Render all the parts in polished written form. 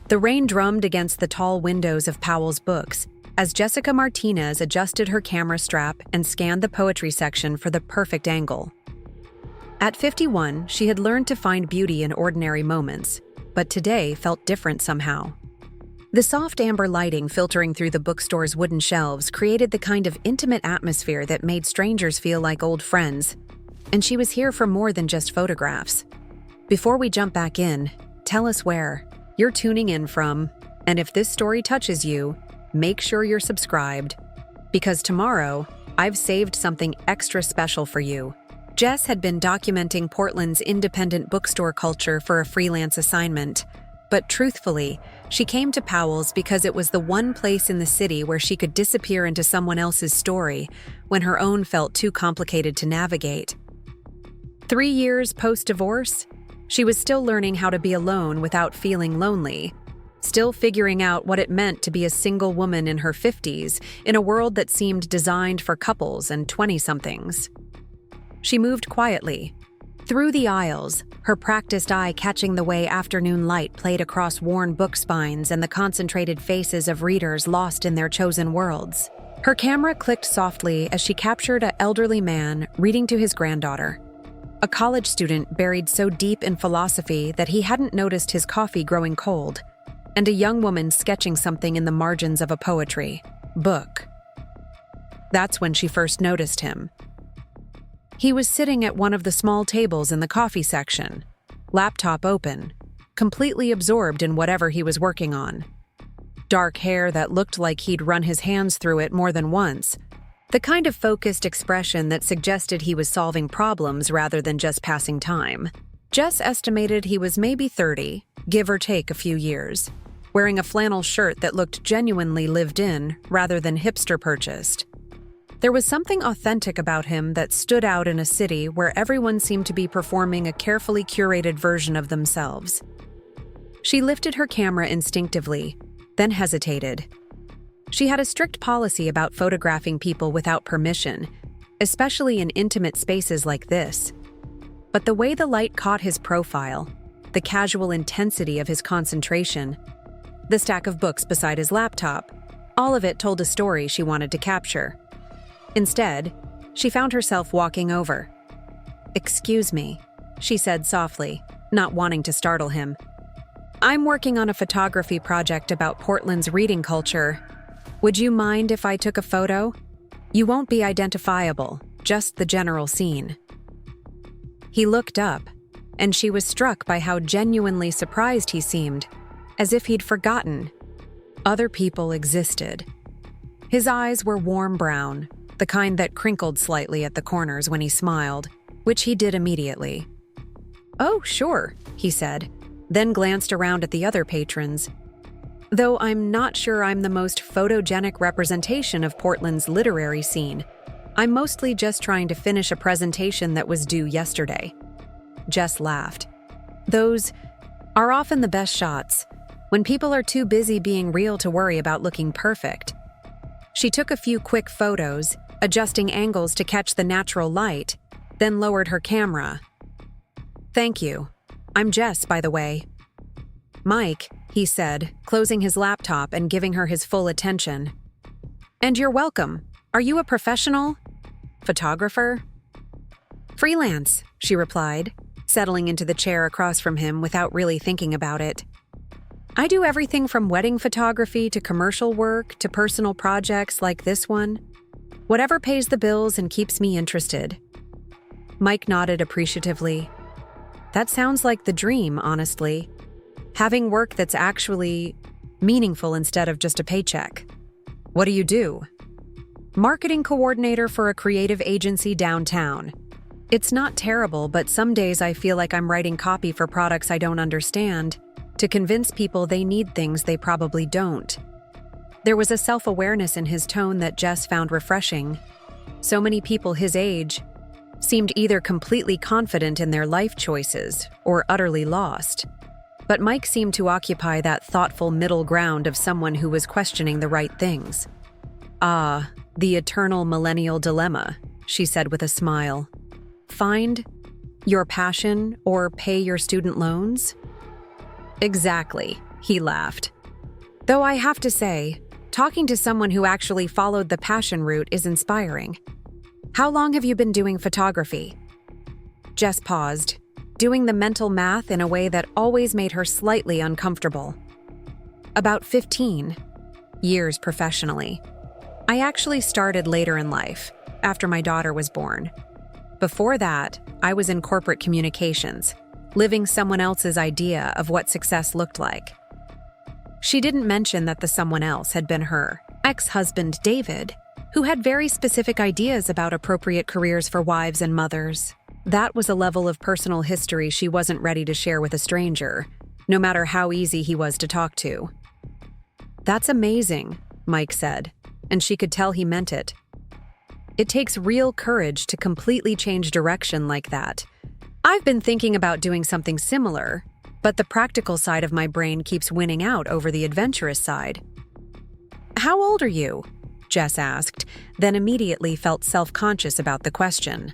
The rain drummed against the tall windows of Powell's books as Jessica Martinez adjusted her camera strap and scanned the poetry section for the perfect angle. At 51, she had learned to find beauty in ordinary moments, but today felt different somehow. The soft amber lighting filtering through the bookstore's wooden shelves created the kind of intimate atmosphere that made strangers feel like old friends, and she was here for more than just photographs. Before we jump back in, tell us where you're tuning in from, and if this story touches you, make sure you're subscribed, because tomorrow, I've saved something extra special for you. Jess had been documenting Portland's independent bookstore culture for a freelance assignment, but truthfully, she came to Powell's because it was the one place in the city where she could disappear into someone else's story when her own felt too complicated to navigate. 3 years post-divorce, she was still learning how to be alone without feeling lonely, still figuring out what it meant to be a single woman in her 50s in a world that seemed designed for couples and 20-somethings. She moved quietly, through the aisles, her practiced eye catching the way afternoon light played across worn book spines and the concentrated faces of readers lost in their chosen worlds. Her camera clicked softly as she captured an elderly man reading to his granddaughter, a college student buried so deep in philosophy that he hadn't noticed his coffee growing cold, and a young woman sketching something in the margins of a poetry book. That's when she first noticed him. He was sitting at one of the small tables in the coffee section, laptop open, completely absorbed in whatever he was working on. Dark hair that looked like he'd run his hands through it more than once, the kind of focused expression that suggested he was solving problems rather than just passing time. Jess estimated he was maybe 30, give or take a few years, wearing a flannel shirt that looked genuinely lived in rather than hipster-purchased. There was something authentic about him that stood out in a city where everyone seemed to be performing a carefully curated version of themselves. She lifted her camera instinctively, then hesitated. She had a strict policy about photographing people without permission, especially in intimate spaces like this. But the way the light caught his profile, the casual intensity of his concentration, the stack of books beside his laptop, all of it told a story she wanted to capture. Instead, she found herself walking over. "Excuse me," she said softly, not wanting to startle him. "I'm working on a photography project about Portland's reading culture. Would you mind if I took a photo? You won't be identifiable, just the general scene." He looked up, and she was struck by how genuinely surprised he seemed, as if he'd forgotten other people existed. His eyes were warm brown, the kind that crinkled slightly at the corners when he smiled, which he did immediately. "Oh, sure," he said, then glanced around at the other patrons. "Though I'm not sure I'm the most photogenic representation of Portland's literary scene. I'm mostly just trying to finish a presentation that was due yesterday." Jess laughed. "Those are often the best shots, when people are too busy being real to worry about looking perfect." She took a few quick photos, adjusting angles to catch the natural light, then lowered her camera. "Thank you. I'm Jess, by the way." "Mike," he said, closing his laptop and giving her his full attention. "And you're welcome. Are you a professional photographer?" "Freelance," she replied, settling into the chair across from him without really thinking about it. "I do everything from wedding photography to commercial work to personal projects like this one. Whatever pays the bills and keeps me interested." Mike nodded appreciatively. "That sounds like the dream, honestly. Having work that's actually meaningful instead of just a paycheck." "What do you do?" "Marketing coordinator for a creative agency downtown. It's not terrible, but some days I feel like I'm writing copy for products I don't understand, to convince people they need things they probably don't." There was a self-awareness in his tone that Jess found refreshing. So many people his age seemed either completely confident in their life choices or utterly lost. But Mike seemed to occupy that thoughtful middle ground of someone who was questioning the right things. "Ah, the eternal millennial dilemma," she said with a smile. "Find your passion or pay your student loans?" "Exactly," He laughed. Though I have to say, talking to someone who actually followed the passion route is inspiring. How long have you been doing photography? Jess paused, doing the mental math in a way that always made her slightly uncomfortable. About 15 years professionally. I actually started later in life, after my daughter was born. Before that, I was in corporate communications, living someone else's idea of what success looked like. She didn't mention that the someone else had been her ex-husband, David, who had very specific ideas about appropriate careers for wives and mothers. That was a level of personal history she wasn't ready to share with a stranger, no matter how easy he was to talk to. That's amazing, Mike said, and she could tell he meant it. It takes real courage to completely change direction like that. I've been thinking about doing something similar, but the practical side of my brain keeps winning out over the adventurous side. How old are you? Jess asked, then immediately felt self-conscious about the question.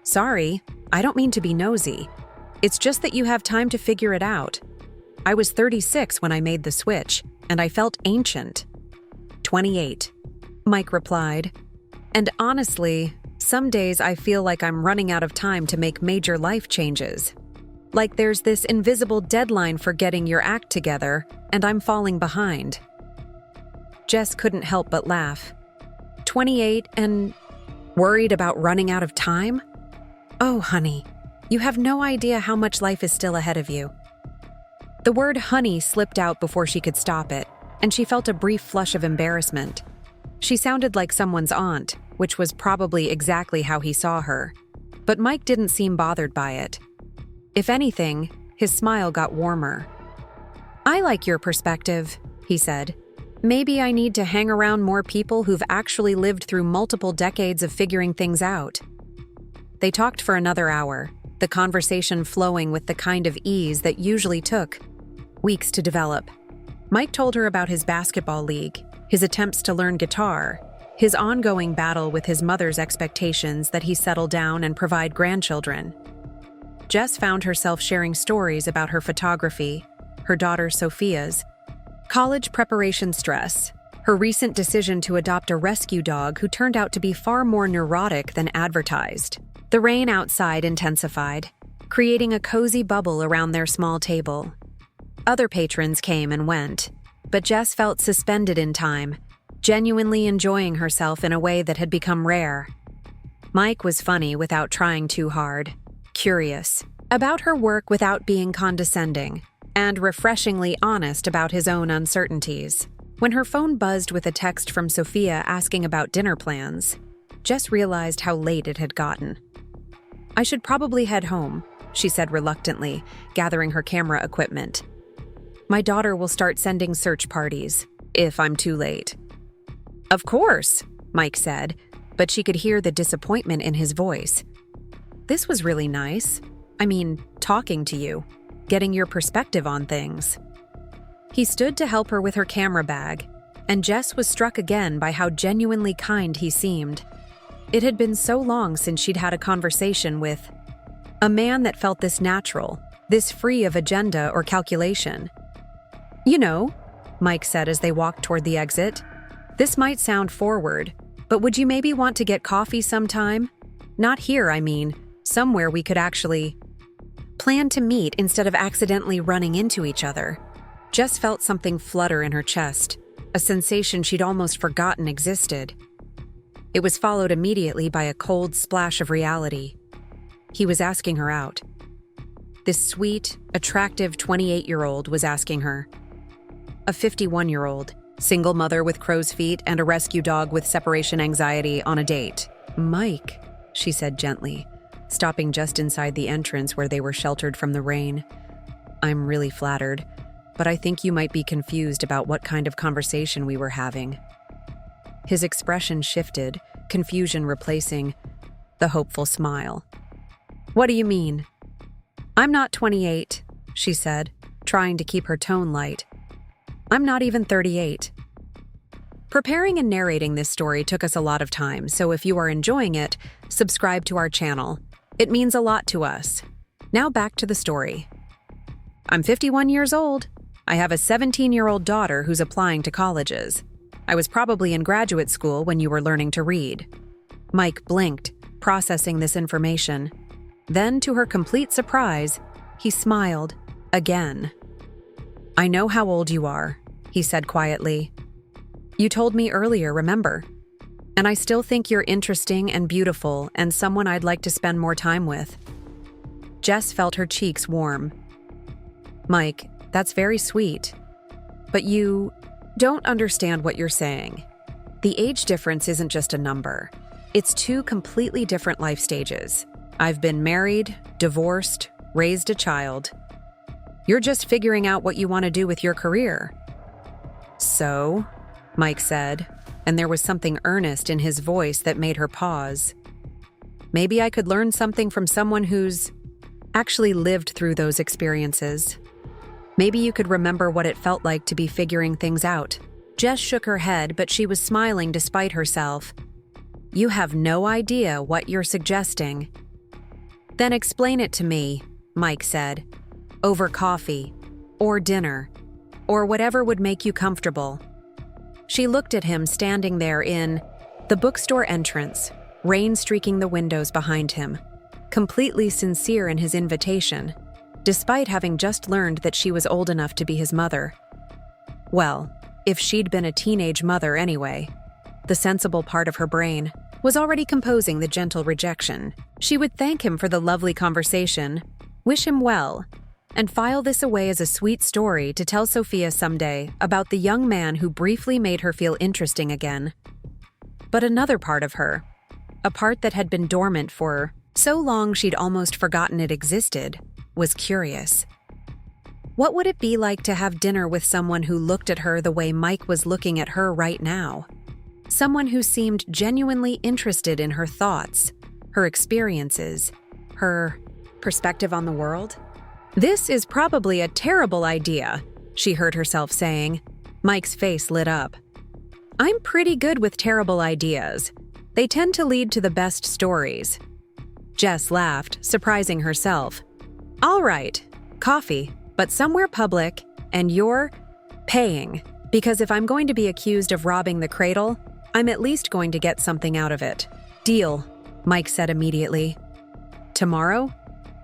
Sorry, I don't mean to be nosy. It's just that you have time to figure it out. I was 36 when I made the switch, and I felt ancient. 28, Mike replied. And honestly, some days I feel like I'm running out of time to make major life changes. Like there's this invisible deadline for getting your act together, and I'm falling behind. Jess couldn't help but laugh. 28 and worried about running out of time? Oh, honey, you have no idea how much life is still ahead of you. The word honey slipped out before she could stop it, and she felt a brief flush of embarrassment. She sounded like someone's aunt, which was probably exactly how he saw her. But Mike didn't seem bothered by it. If anything, his smile got warmer. I like your perspective, he said. Maybe I need to hang around more people who've actually lived through multiple decades of figuring things out. They talked for another hour, the conversation flowing with the kind of ease that usually took weeks to develop. Mike told her about his basketball league, his attempts to learn guitar, his ongoing battle with his mother's expectations that he settle down and provide grandchildren. Jess found herself sharing stories about her photography, her daughter Sophia's, college preparation stress, her recent decision to adopt a rescue dog who turned out to be far more neurotic than advertised. The rain outside intensified, creating a cozy bubble around their small table. Other patrons came and went, but Jess felt suspended in time, genuinely enjoying herself in a way that had become rare. Mike was funny without trying too hard, curious about her work without being condescending, and refreshingly honest about his own uncertainties. When her phone buzzed with a text from Sophia asking about dinner plans, Jess realized how late it had gotten. I should probably head home, she said reluctantly, gathering her camera equipment. My daughter will start sending search parties, if I'm too late. Of course, Mike said, but she could hear the disappointment in his voice. This was really nice. I mean, talking to you, getting your perspective on things. He stood to help her with her camera bag, and Jess was struck again by how genuinely kind he seemed. It had been so long since she'd had a conversation with a man that felt this natural, this free of agenda or calculation. You know, Mike said as they walked toward the exit, this might sound forward, but would you maybe want to get coffee sometime? Not here, I mean, somewhere we could actually plan to meet instead of accidentally running into each other. Jess felt something flutter in her chest, a sensation she'd almost forgotten existed. It was followed immediately by a cold splash of reality. He was asking her out. This sweet, attractive 28-year-old was asking her. A 51-year-old, single mother with crow's feet and a rescue dog with separation anxiety on a date. Mike, she said gently, stopping just inside the entrance where they were sheltered from the rain. I'm really flattered, but I think you might be confused about what kind of conversation we were having. His expression shifted, confusion replacing the hopeful smile. What do you mean? I'm not 28, she said, trying to keep her tone light. I'm not even 38. Preparing and narrating this story took us a lot of time, so if you are enjoying it, subscribe to our channel. It means a lot to us. Now back to the story. I'm 51 years old. I have a 17-year-old daughter who's applying to colleges. I was probably in graduate school when you were learning to read." Mike blinked, processing this information. Then, to her complete surprise, he smiled again. "I know how old you are," he said quietly. "You told me earlier, remember? And I still think you're interesting and beautiful and someone I'd like to spend more time with." Jess felt her cheeks warm. "Mike, that's very sweet. But you don't understand what you're saying. The age difference isn't just a number. It's two completely different life stages. I've been married, divorced, raised a child. You're just figuring out what you want to do with your career." "So?" Mike said, and there was something earnest in his voice that made her pause. "Maybe I could learn something from someone who's actually lived through those experiences. Maybe you could remember what it felt like to be figuring things out." Jess shook her head, but she was smiling despite herself. "You have no idea what you're suggesting." "Then explain it to me," Mike said. "Over coffee, or dinner, or whatever would make you comfortable." She looked at him standing there in the bookstore entrance, rain streaking the windows behind him, completely sincere in his invitation, despite having just learned that she was old enough to be his mother. Well, if she'd been a teenage mother anyway. The sensible part of her brain was already composing the gentle rejection. She would thank him for the lovely conversation, wish him well, and file this away as a sweet story to tell Sophia someday about the young man who briefly made her feel interesting again. But another part of her, a part that had been dormant for so long she'd almost forgotten it existed, was curious. What would it be like to have dinner with someone who looked at her the way Mike was looking at her right now? Someone who seemed genuinely interested in her thoughts, her experiences, her perspective on the world? "This is probably a terrible idea," she heard herself saying. Mike's face lit up. "I'm pretty good with terrible ideas. They tend to lead to the best stories." Jess laughed, surprising herself. "All right, coffee, but somewhere public, and you're paying. Because if I'm going to be accused of robbing the cradle, I'm at least going to get something out of it." "Deal," Mike said immediately. "Tomorrow?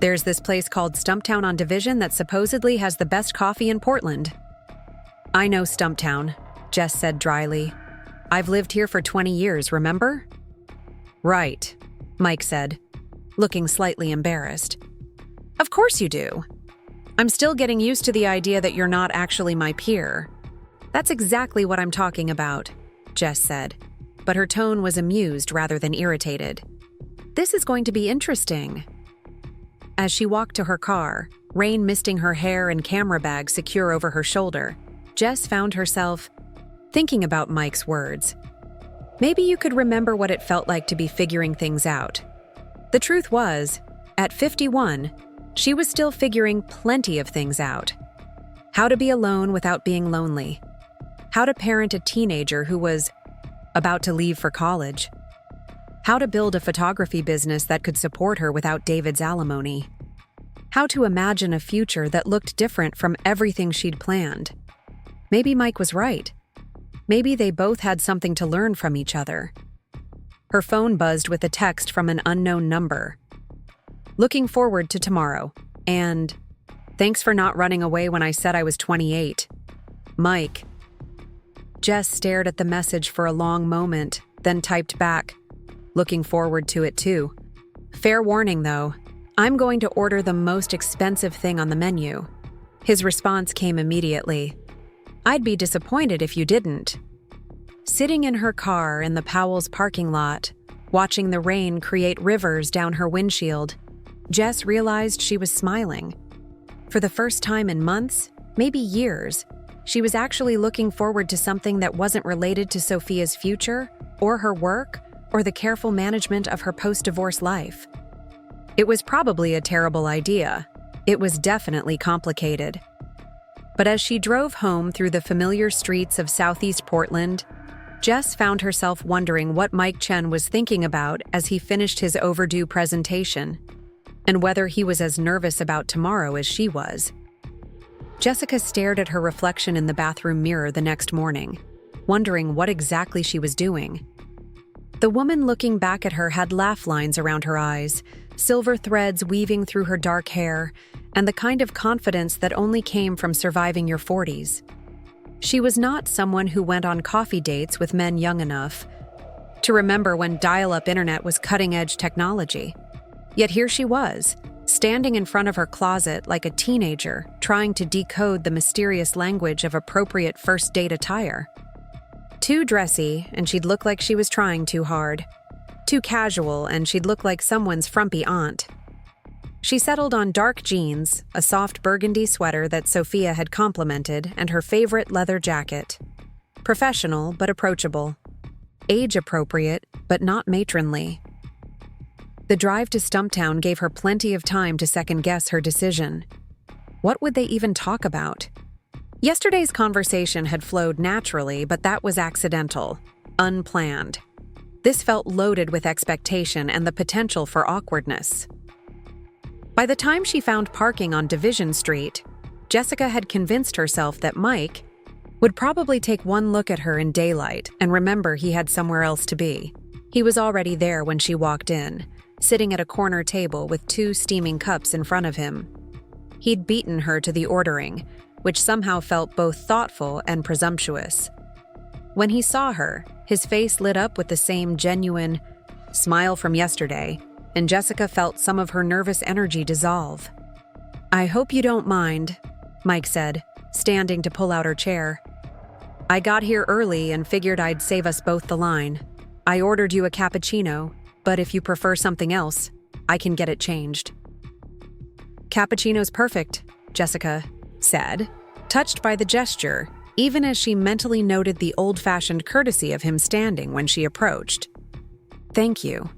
There's this place called Stumptown on Division that supposedly has the best coffee in Portland." "I know Stumptown," Jess said dryly. "I've lived here for 20 years, remember?" "Right," Mike said, looking slightly embarrassed. "Of course you do. I'm still getting used to the idea that you're not actually my peer." "That's exactly what I'm talking about," Jess said, but her tone was amused rather than irritated. "This is going to be interesting." As she walked to her car, rain misting her hair and camera bag secure over her shoulder, Jess found herself thinking about Mike's words. Maybe you could remember what it felt like to be figuring things out. The truth was, at 51, she was still figuring plenty of things out. How to be alone without being lonely. How to parent a teenager who was about to leave for college. How to build a photography business that could support her without David's alimony. How to imagine a future that looked different from everything she'd planned. Maybe Mike was right. Maybe they both had something to learn from each other. Her phone buzzed with a text from an unknown number. "Looking forward to tomorrow. And thanks for not running away when I said I was 28. Mike." Jess stared at the message for a long moment, then typed back, "Looking forward to it too. Fair warning though, I'm going to order the most expensive thing on the menu." His response came immediately. "I'd be disappointed if you didn't." Sitting in her car in the Powell's parking lot, watching the rain create rivers down her windshield, Jess realized she was smiling. For the first time in months, maybe years, she was actually looking forward to something that wasn't related to Sophia's future, or her work, or the careful management of her post-divorce life. It was probably a terrible idea. It was definitely complicated. But as she drove home through the familiar streets of Southeast Portland, Jess found herself wondering what Mike Chen was thinking about as he finished his overdue presentation, and whether he was as nervous about tomorrow as she was. Jessica stared at her reflection in the bathroom mirror the next morning, wondering what exactly she was doing. The woman looking back at her had laugh lines around her eyes, silver threads weaving through her dark hair, and the kind of confidence that only came from surviving your 40s. She was not someone who went on coffee dates with men young enough to remember when dial-up internet was cutting-edge technology. Yet here she was, standing in front of her closet like a teenager, trying to decode the mysterious language of appropriate first-date attire. Too dressy, and she'd look like she was trying too hard. Too casual, and she'd look like someone's frumpy aunt. She settled on dark jeans, a soft burgundy sweater that Sophia had complimented, and her favorite leather jacket. Professional, but approachable. Age-appropriate, but not matronly. The drive to Stumptown gave her plenty of time to second-guess her decision. What would they even talk about? Yesterday's conversation had flowed naturally, but that was accidental, unplanned. This felt loaded with expectation and the potential for awkwardness. By the time she found parking on Division Street, Jessica had convinced herself that Mike would probably take one look at her in daylight and remember he had somewhere else to be. He was already there when she walked in, sitting at a corner table with 2 steaming cups in front of him. He'd beaten her to the ordering, which somehow felt both thoughtful and presumptuous. When he saw her, his face lit up with the same genuine smile from yesterday, and Jessica felt some of her nervous energy dissolve. "I hope you don't mind," Mike said, standing to pull out her chair. "I got here early and figured I'd save us both the line. I ordered you a cappuccino, but if you prefer something else, I can get it changed." "Cappuccino's perfect," Jessica said, touched by the gesture, even as she mentally noted the old-fashioned courtesy of him standing when she approached. "Thank you."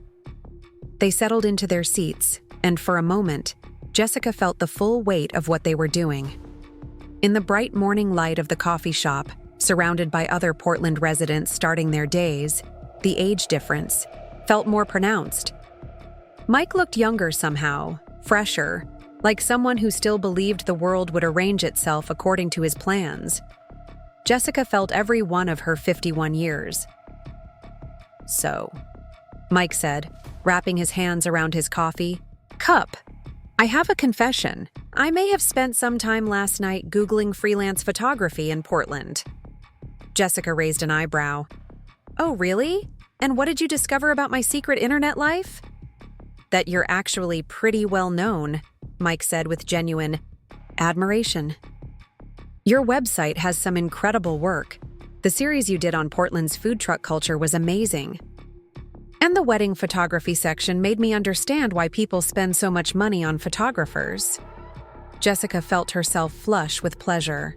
They settled into their seats, and for a moment, Jessica felt the full weight of what they were doing. In the bright morning light of the coffee shop, surrounded by other Portland residents starting their days, the age difference felt more pronounced. Mike looked younger somehow, fresher, like someone who still believed the world would arrange itself according to his plans. Jessica felt every one of her 51 years. "So," Mike said, wrapping his hands around his coffee cup, "I have a confession. I may have spent some time last night Googling freelance photography in Portland." Jessica raised an eyebrow. "Oh, really? And what did you discover about my secret internet life?" "That you're actually pretty well known," Mike said with genuine admiration. "Your website has some incredible work. The series you did on Portland's food truck culture was amazing. And the wedding photography section made me understand why people spend so much money on photographers." Jessica felt herself flush with pleasure.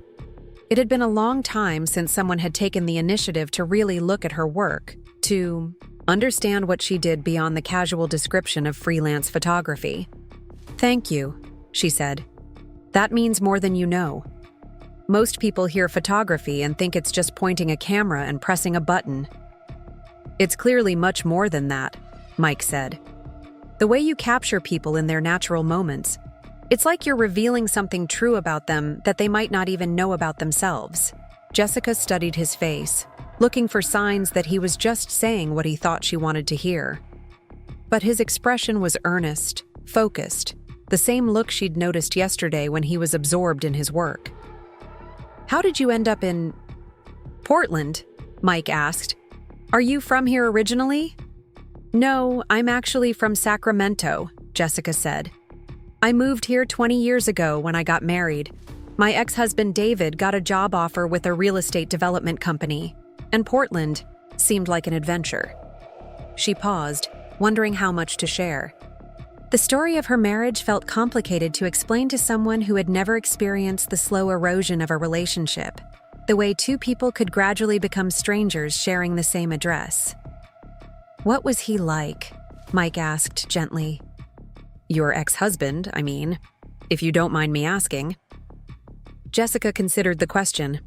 It had been a long time since someone had taken the initiative to really look at her work, to understand what she did beyond the casual description of freelance photography. "Thank you," she said. "That means more than you know. Most people hear photography and think it's just pointing a camera and pressing a button." "It's clearly much more than that," Mike said. "The way you capture people in their natural moments, it's like you're revealing something true about them that they might not even know about themselves." Jessica studied his face, looking for signs that he was just saying what he thought she wanted to hear. But his expression was earnest, focused, the same look she'd noticed yesterday when he was absorbed in his work. "How did you end up in Portland?" Mike asked. "Are you from here originally?" "No, I'm actually from Sacramento," Jessica said. "I moved here 20 years ago when I got married. My ex-husband David got a job offer with a real estate development company, and Portland seemed like an adventure." She paused, wondering how much to share. The story of her marriage felt complicated to explain to someone who had never experienced the slow erosion of a relationship, the way 2 people could gradually become strangers sharing the same address. "What was he like?" Mike asked gently. "Your ex-husband, I mean, if you don't mind me asking." Jessica considered the question.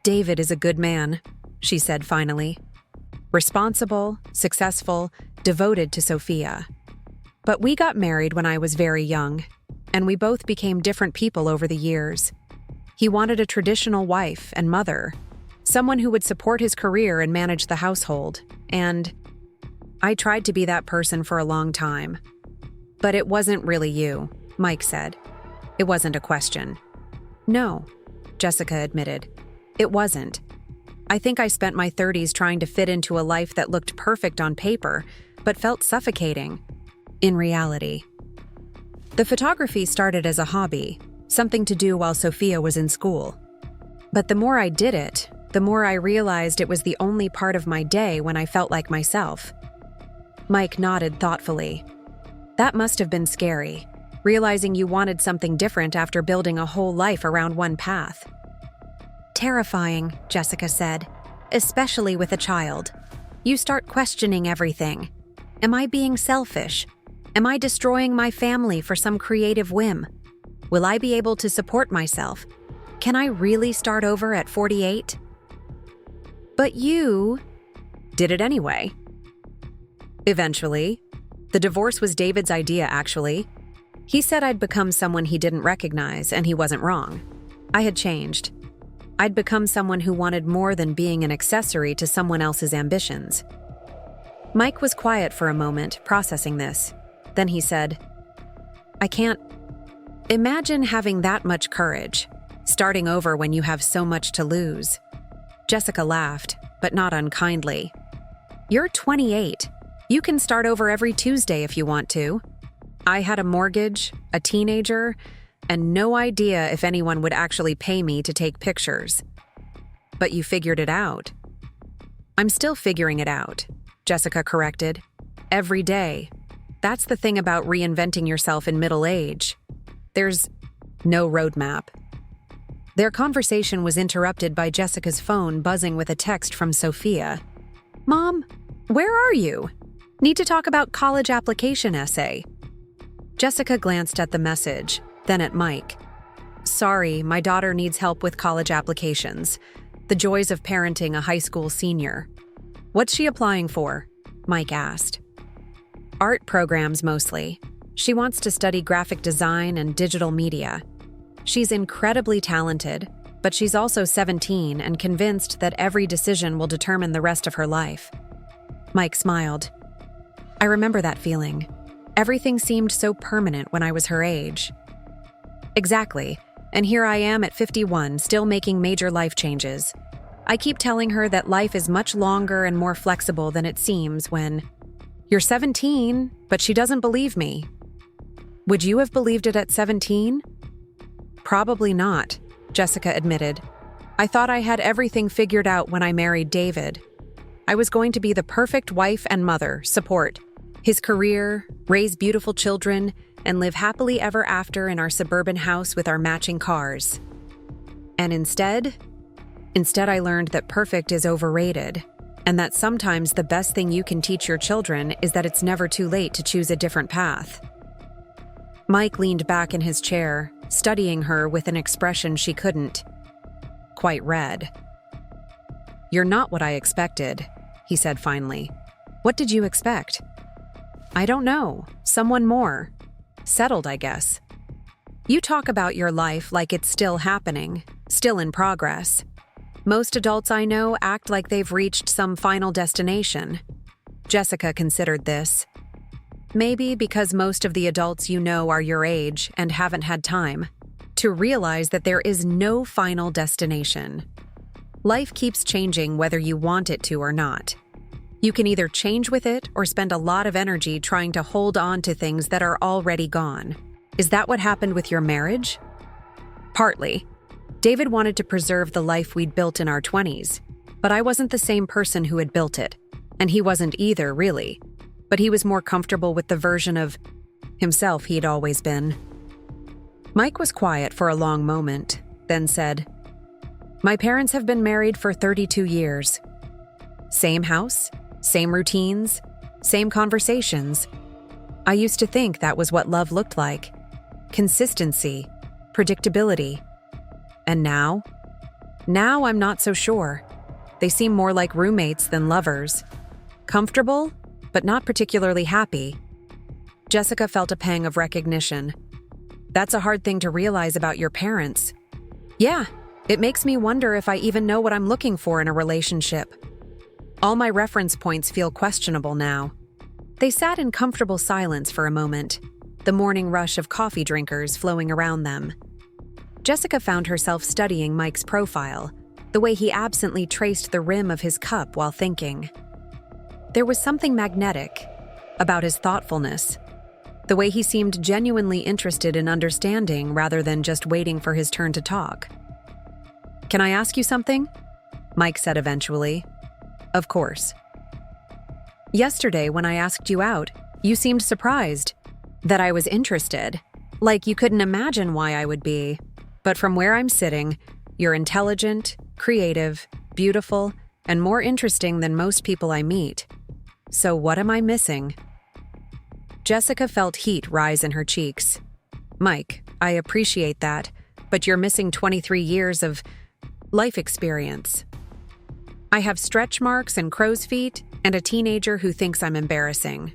"David is a good man," she said finally. "Responsible, successful, devoted to Sophia. But we got married when I was very young, and we both became different people over the years. He wanted a traditional wife and mother, someone who would support his career and manage the household. And I tried to be that person for a long time. But it wasn't really you, Mike said. It wasn't a question. No, Jessica admitted. It wasn't. I think I spent my 30s trying to fit into a life that looked perfect on paper, but felt suffocating in reality. The photography started as a hobby, something to do while Sophia was in school. But the more I did it, the more I realized it was the only part of my day when I felt like myself. Mike nodded thoughtfully. That must have been scary, realizing you wanted something different after building a whole life around one path. Terrifying, Jessica said, especially with a child. You start questioning everything. Am I being selfish? Am I destroying my family for some creative whim? Will I be able to support myself? Can I really start over at 48? But you did it anyway. Eventually. The divorce was David's idea, actually. He said I'd become someone he didn't recognize, and he wasn't wrong. I had changed. I'd become someone who wanted more than being an accessory to someone else's ambitions. Mike was quiet for a moment, processing this. Then he said, I can't imagine having that much courage, starting over when you have so much to lose. Jessica laughed, but not unkindly. You're 28. You can start over every Tuesday if you want to. I had a mortgage, a teenager, and no idea if anyone would actually pay me to take pictures. But you figured it out. I'm still figuring it out, Jessica corrected. Every day. That's the thing about reinventing yourself in middle age. There's no roadmap. Their conversation was interrupted by Jessica's phone buzzing with a text from Sophia. Mom, where are you? Need to talk about college application essay. Jessica glanced at the message, then at Mike. Sorry, my daughter needs help with college applications. The joys of parenting a high school senior. What's she applying for? Mike asked. Art programs mostly. She wants to study graphic design and digital media. She's incredibly talented, but she's also 17 and convinced that every decision will determine the rest of her life. Mike smiled. I remember that feeling. Everything seemed so permanent when I was her age. Exactly, and here I am at 51, still making major life changes. I keep telling her that life is much longer and more flexible than it seems when you're 17, but she doesn't believe me. Would you have believed it at 17? Probably not, Jessica admitted. I thought I had everything figured out when I married David. I was going to be the perfect wife and mother, support his career, raise beautiful children, and live happily ever after in our suburban house with our matching cars. And instead I learned that perfect is overrated, and that sometimes the best thing you can teach your children is that it's never too late to choose a different path. Mike leaned back in his chair, studying her with an expression she couldn't quite read. You're not what I expected, he said finally. What did you expect? I don't know. Someone more. Settled, I guess. You talk about your life like it's still happening, still in progress. Most adults I know act like they've reached some final destination. Jessica considered this. Maybe because most of the adults you know are your age and haven't had time to realize that there is no final destination. Life keeps changing whether you want it to or not. You can either change with it or spend a lot of energy trying to hold on to things that are already gone. Is that what happened with your marriage? Partly. David wanted to preserve the life we'd built in our 20s, but I wasn't the same person who had built it, and he wasn't either, really. But he was more comfortable with the version of himself he'd always been. Mike was quiet for a long moment, then said, My parents have been married for 32 years. Same house, same routines, same conversations. I used to think that was what love looked like. Consistency, predictability. And now? Now I'm not so sure. They seem more like roommates than lovers. Comfortable, but not particularly happy. Jessica felt a pang of recognition. That's a hard thing to realize about your parents. Yeah, it makes me wonder if I even know what I'm looking for in a relationship. All my reference points feel questionable now. They sat in comfortable silence for a moment, the morning rush of coffee drinkers flowing around them. Jessica found herself studying Mike's profile, the way he absently traced the rim of his cup while thinking. There was something magnetic about his thoughtfulness, the way he seemed genuinely interested in understanding rather than just waiting for his turn to talk. "Can I ask you something?" Mike said eventually. "Of course." "Yesterday, when I asked you out, you seemed surprised that I was interested, like you couldn't imagine why I would be. But from where I'm sitting, you're intelligent, creative, beautiful, and more interesting than most people I meet. So what am I missing?" Jessica felt heat rise in her cheeks. "Mike, I appreciate that, but you're missing 23 years of life experience. I have stretch marks and crow's feet and a teenager who thinks I'm embarrassing.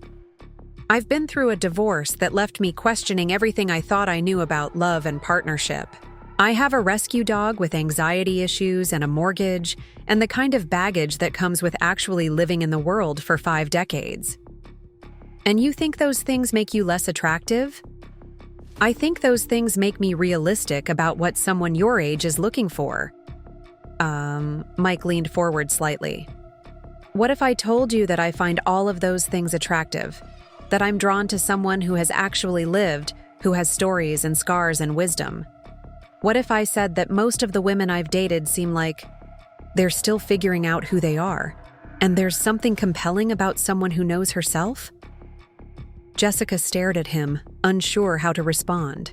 I've been through a divorce that left me questioning everything I thought I knew about love and partnership. I have a rescue dog with anxiety issues and a mortgage and the kind of baggage that comes with actually living in the world for 5 decades. And you think those things make you less attractive? I think those things make me realistic about what someone your age is looking for." Mike leaned forward slightly. "What if I told you that I find all of those things attractive? That I'm drawn to someone who has actually lived, who has stories and scars and wisdom? What if I said that most of the women I've dated seem like they're still figuring out who they are, and there's something compelling about someone who knows herself?" Jessica stared at him, unsure how to respond.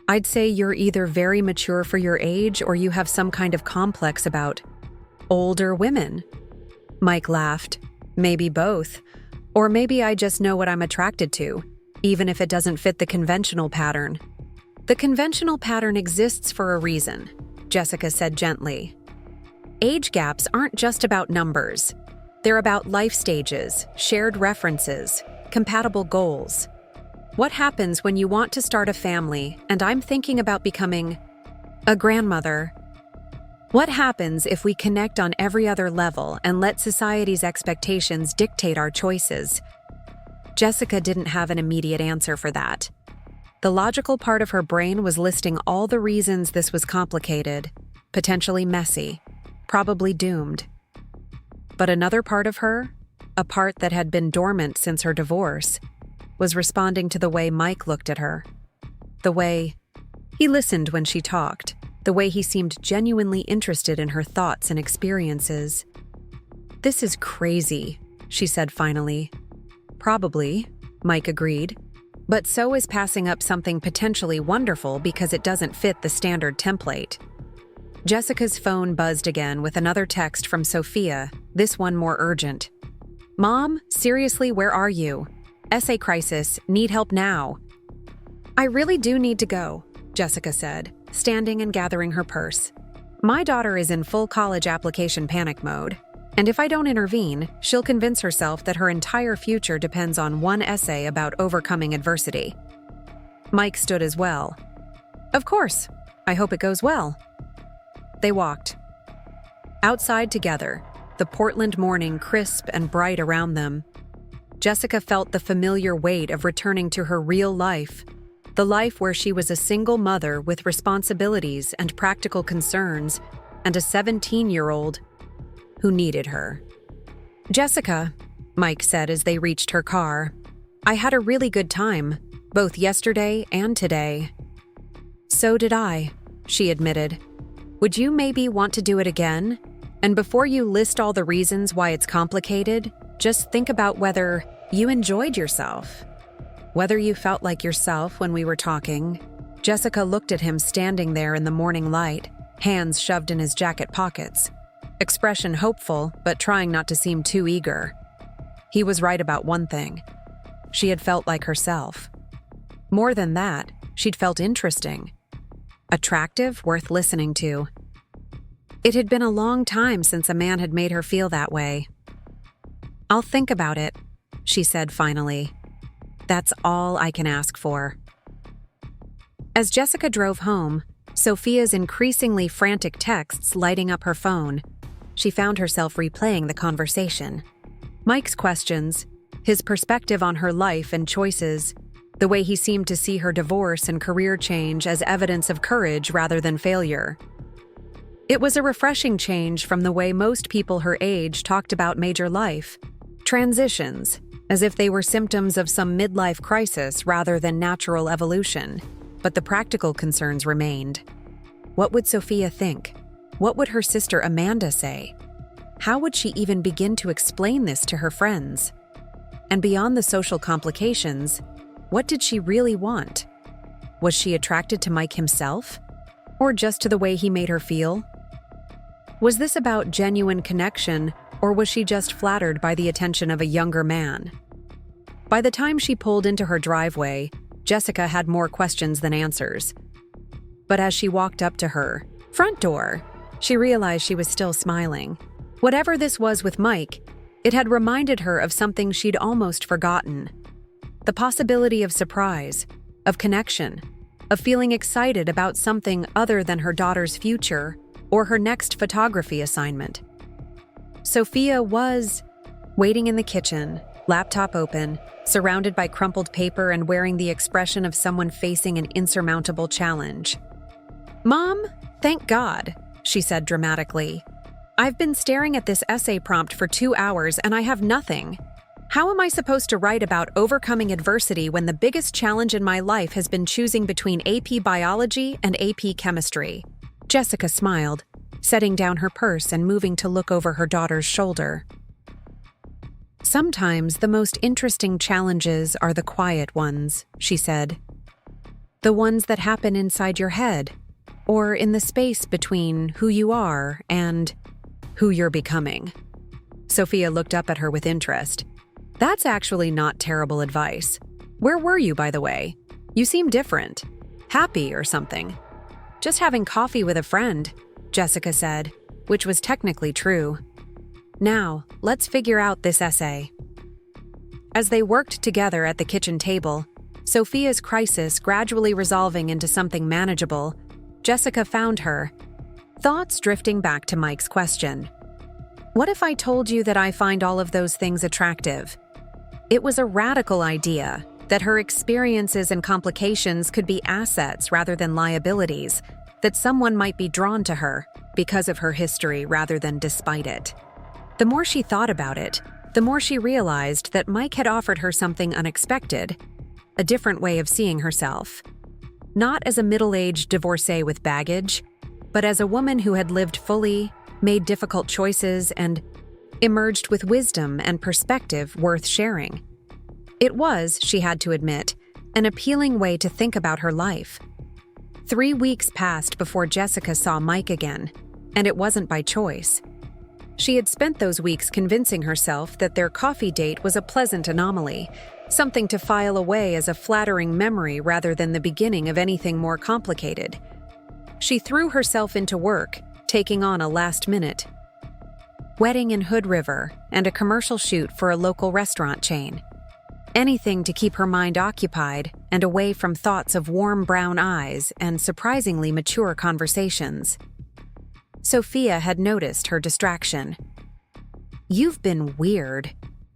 "I'd say you're either very mature for your age or you have some kind of complex about older women." Mike laughed. "Maybe both. Or maybe I just know what I'm attracted to, even if it doesn't fit the conventional pattern." "The conventional pattern exists for a reason," Jessica said gently. "Age gaps aren't just about numbers. They're about life stages, shared references, compatible goals. What happens when you want to start a family and I'm thinking about becoming a grandmother? What happens if we connect on every other level and let society's expectations dictate our choices?" Jessica didn't have an immediate answer for that. The logical part of her brain was listing all the reasons this was complicated, potentially messy, probably doomed. But another part of her, a part that had been dormant since her divorce, was responding to the way Mike looked at her. The way he listened when she talked, the way he seemed genuinely interested in her thoughts and experiences. "This is crazy," she said finally. "Probably," Mike agreed. "But so is passing up something potentially wonderful because it doesn't fit the standard template." Jessica's phone buzzed again with another text from Sophia, this one more urgent. "Mom, seriously, where are you? Essay crisis, need help now." "I really do need to go," Jessica said, standing and gathering her purse. "My daughter is in full college application panic mode, and if I don't intervene, she'll convince herself that her entire future depends on one essay about overcoming adversity." Mike stood as well. "Of course. I hope it goes well." They walked outside together, the Portland morning crisp and bright around them. Jessica felt the familiar weight of returning to her real life, the life where she was a single mother with responsibilities and practical concerns, and a 17-year-old who needed her. "Jessica," Mike said as they reached her car, "I had a really good time, both yesterday and today." "So did I," she admitted. "Would you maybe want to do it again? And before you list all the reasons why it's complicated, just think about whether you enjoyed yourself. Whether you felt like yourself when we were talking." Jessica looked at him standing there in the morning light, hands shoved in his jacket pockets. Expression hopeful, but trying not to seem too eager. He was right about one thing. She had felt like herself. More than that, she'd felt interesting. Attractive, worth listening to. It had been a long time since a man had made her feel that way. "I'll think about it," she said finally. "That's all I can ask for." As Jessica drove home, Sophia's increasingly frantic texts lighting up her phone. She found herself replaying the conversation. Mike's questions, his perspective on her life and choices, the way he seemed to see her divorce and career change as evidence of courage rather than failure. It was a refreshing change from the way most people her age talked about major life transitions, as if they were symptoms of some midlife crisis rather than natural evolution. But the practical concerns remained. What would Sophia think? What would her sister Amanda say? How would she even begin to explain this to her friends? And beyond the social complications, what did she really want? Was she attracted to Mike himself? Or just to the way he made her feel? Was this about genuine connection, or was she just flattered by the attention of a younger man? By the time she pulled into her driveway, Jessica had more questions than answers. But as she walked up to her front door, she realized she was still smiling. Whatever this was with Mike, it had reminded her of something she'd almost forgotten. The possibility of surprise, of connection, of feeling excited about something other than her daughter's future or her next photography assignment. Sophia was waiting in the kitchen, laptop open, surrounded by crumpled paper and wearing the expression of someone facing an insurmountable challenge. "Mom, thank God," she said dramatically. "I've been staring at this essay prompt for 2 hours and I have nothing. How am I supposed to write about overcoming adversity when the biggest challenge in my life has been choosing between AP Biology and AP Chemistry?" Jessica smiled, setting down her purse and moving to look over her daughter's shoulder. "Sometimes the most interesting challenges are the quiet ones," she said. "The ones that happen inside your head, or in the space between who you are and who you're becoming." Sophia looked up at her with interest. "That's actually not terrible advice. Where were you, by the way? You seem different. Happy or something." "Just having coffee with a friend," Jessica said, which was technically true. "Now, let's figure out this essay." As they worked together at the kitchen table, Sophia's crisis gradually resolving into something manageable, Jessica found her thoughts drifting back to Mike's question. "What if I told you that I find all of those things attractive?" It was a radical idea that her experiences and complications could be assets rather than liabilities, that someone might be drawn to her because of her history rather than despite it. The more she thought about it, the more she realized that Mike had offered her something unexpected, a different way of seeing herself. Not as a middle-aged divorcee with baggage, but as a woman who had lived fully, made difficult choices, and emerged with wisdom and perspective worth sharing. It was, she had to admit, an appealing way to think about her life. 3 weeks passed before Jessica saw Mike again, and it wasn't by choice. She had spent those weeks convincing herself that their coffee date was a pleasant anomaly, something to file away as a flattering memory rather than the beginning of anything more complicated. She threw herself into work, taking on a last-minute wedding in Hood River and a commercial shoot for a local restaurant chain. Anything to keep her mind occupied and away from thoughts of warm brown eyes and surprisingly mature conversations. Sophia had noticed her distraction. "You've been weird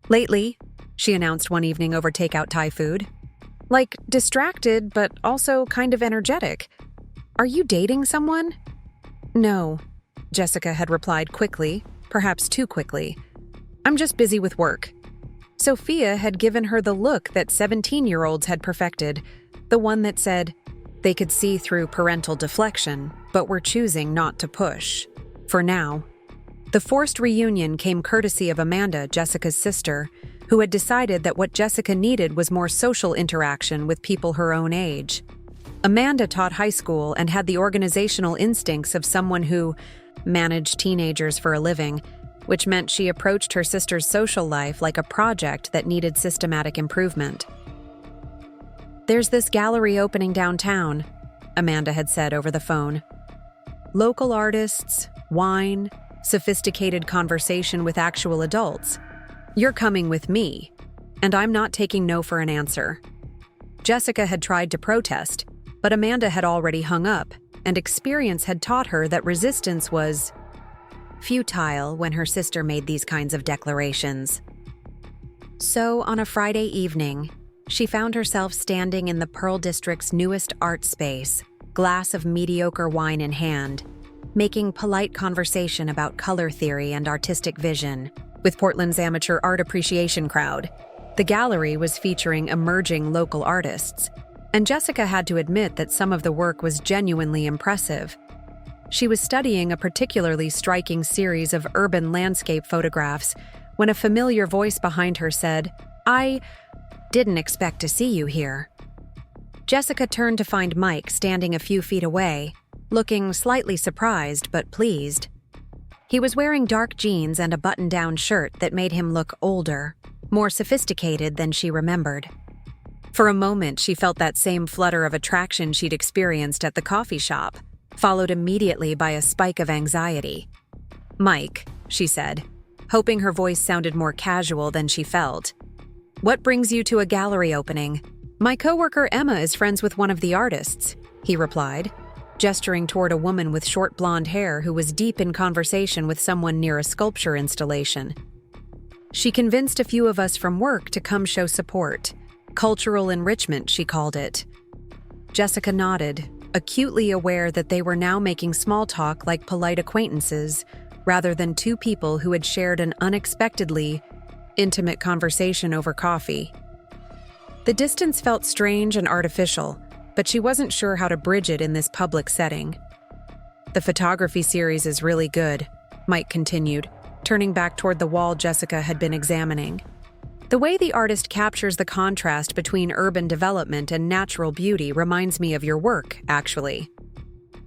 lately," she announced one evening over takeout Thai food. "Like, distracted, but also kind of energetic. Are you dating someone?" "No," Jessica had replied quickly, perhaps too quickly. "I'm just busy with work." Sophia had given her the look that 17-year-olds had perfected, the one that said they could see through parental deflection, but were choosing not to push. For now. The forced reunion came courtesy of Amanda, Jessica's sister, who had decided that what Jessica needed was more social interaction with people her own age. Amanda taught high school and had the organizational instincts of someone who managed teenagers for a living, which meant she approached her sister's social life like a project that needed systematic improvement. "There's this gallery opening downtown," Amanda had said over the phone. "Local artists, wine, sophisticated conversation with actual adults. You're coming with me, and I'm not taking no for an answer." Jessica had tried to protest, but Amanda had already hung up, and experience had taught her that resistance was futile when her sister made these kinds of declarations. So, on a Friday evening, she found herself standing in the Pearl District's newest art space, glass of mediocre wine in hand, making polite conversation about color theory and artistic vision with Portland's amateur art appreciation crowd. The gallery was featuring emerging local artists, and Jessica had to admit that some of the work was genuinely impressive. She was studying a particularly striking series of urban landscape photographs when a familiar voice behind her said, "I didn't expect to see you here." Jessica turned to find Mike standing a few feet away, looking slightly surprised but pleased. He was wearing dark jeans and a button-down shirt that made him look older, more sophisticated than she remembered. For a moment, she felt that same flutter of attraction she'd experienced at the coffee shop, followed immediately by a spike of anxiety. "Mike," she said, hoping her voice sounded more casual than she felt. "What brings you to a gallery opening?" "My coworker Emma is friends with one of the artists," he replied, gesturing toward a woman with short blonde hair who was deep in conversation with someone near a sculpture installation. "She convinced a few of us from work to come show support. Cultural enrichment, she called it." Jessica nodded, acutely aware that they were now making small talk like polite acquaintances, rather than two people who had shared an unexpectedly intimate conversation over coffee. The distance felt strange and artificial, but she wasn't sure how to bridge it in this public setting. "The photography series is really good," Mike continued, turning back toward the wall Jessica had been examining. "The way the artist captures the contrast between urban development and natural beauty reminds me of your work, actually."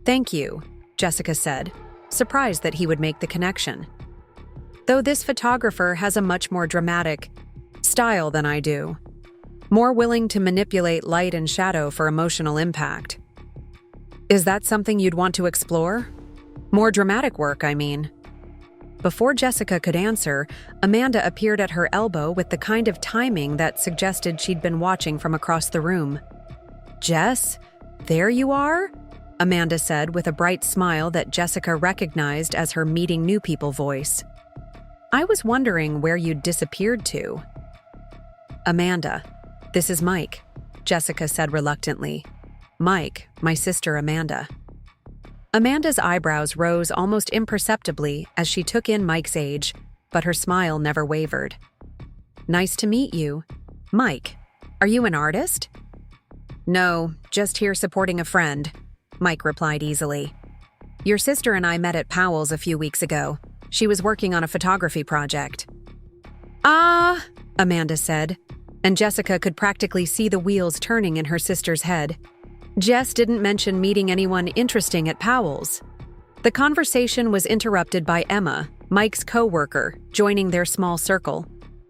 "Thank you," Jessica said, surprised that he would make the connection. "Though this photographer has a much more dramatic style than I do. More willing to manipulate light and shadow for emotional impact." "Is that something you'd want to explore? More dramatic work, I mean." Before Jessica could answer, Amanda appeared at her elbow with the kind of timing that suggested she'd been watching from across the room. "Jess, there you are?" Amanda said with a bright smile that Jessica recognized as her meeting new people voice. "I was wondering where you'd disappeared to." "Amanda, this is Mike," Jessica said reluctantly. "Mike, my sister Amanda." Amanda's eyebrows rose almost imperceptibly as she took in Mike's age, but her smile never wavered. "Nice to meet you. Mike, are you an artist?" "No, just here supporting a friend," Mike replied easily. "Your sister and I met at Powell's a few weeks ago. She was working on a photography project." "Ah," Amanda said, and Jessica could practically see the wheels turning in her sister's head. Jess didn't mention meeting anyone interesting at Powell's. The conversation was interrupted by Emma, Mike's co-worker, joining their small circle,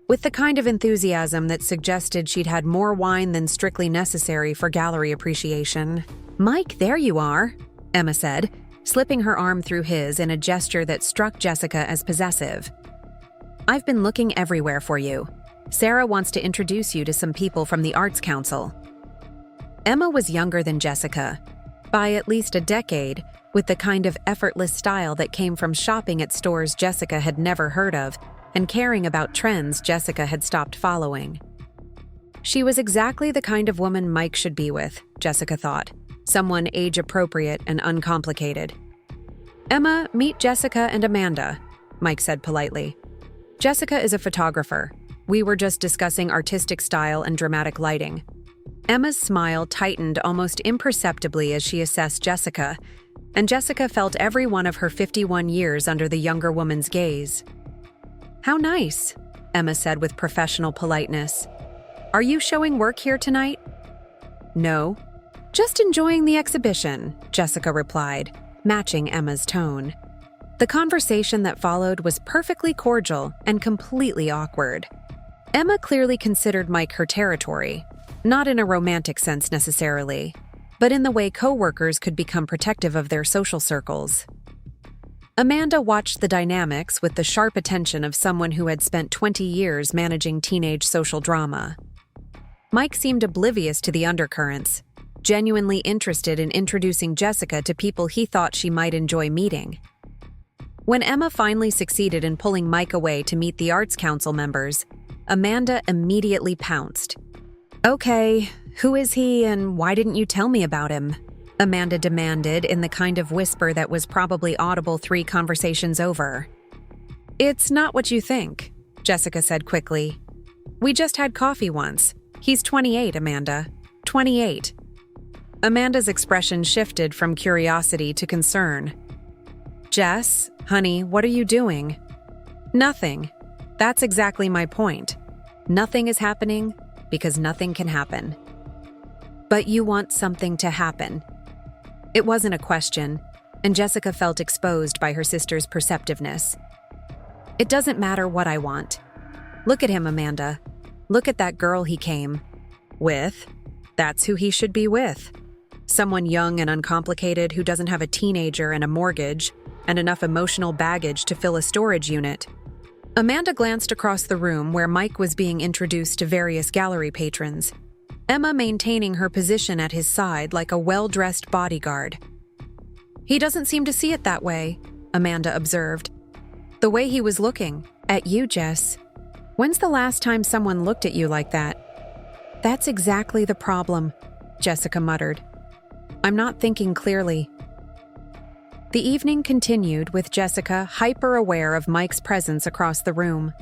with the kind of enthusiasm that suggested she'd had more wine than strictly necessary for gallery appreciation. "Mike, there you are," Emma said, slipping her arm through his in a gesture that struck Jessica as possessive. "I've been looking everywhere for you. Sarah wants to introduce you to some people from the Arts Council." Emma was younger than Jessica, by at least a decade, with the kind of effortless style that came from shopping at stores Jessica had never heard of and caring about trends Jessica had stopped following. She was exactly the kind of woman Mike should be with, Jessica thought, someone age-appropriate and uncomplicated. "Emma, meet Jessica and Amanda," Mike said politely. "Jessica is a photographer. We were just discussing artistic style and dramatic lighting." Emma's smile tightened almost imperceptibly as she assessed Jessica, and Jessica felt every one of her 51 years under the younger woman's gaze. "How nice," Emma said with professional politeness. "Are you showing work here tonight?" "No. Just enjoying the exhibition," Jessica replied, matching Emma's tone. The conversation that followed was perfectly cordial and completely awkward. Emma clearly considered Mike her territory, not in a romantic sense necessarily, but in the way coworkers could become protective of their social circles. Amanda watched the dynamics with the sharp attention of someone who had spent 20 years managing teenage social drama. Mike seemed oblivious to the undercurrents, genuinely interested in introducing Jessica to people he thought she might enjoy meeting. When Emma finally succeeded in pulling Mike away to meet the Arts Council members, Amanda immediately pounced. "Okay, who is he and why didn't you tell me about him?" Amanda demanded in the kind of whisper that was probably audible 3 conversations over. "It's not what you think," Jessica said quickly. "We just had coffee once. He's 28, Amanda. 28. Amanda's expression shifted from curiosity to concern. "Jess, honey, what are you doing?" "Nothing. That's exactly my point. Nothing is happening because nothing can happen." "But you want something to happen." It wasn't a question, and Jessica felt exposed by her sister's perceptiveness. "It doesn't matter what I want. Look at him, Amanda. Look at that girl he came with. That's who he should be with. Someone young and uncomplicated who doesn't have a teenager and a mortgage and enough emotional baggage to fill a storage unit." Amanda glanced across the room where Mike was being introduced to various gallery patrons, Emma maintaining her position at his side like a well-dressed bodyguard. "He doesn't seem to see it that way," Amanda observed. "The way he was looking at you, Jess. When's the last time someone looked at you like that?" "That's exactly the problem," Jessica muttered. "I'm not thinking clearly." The evening continued with Jessica hyper-aware of Mike's presence across the room.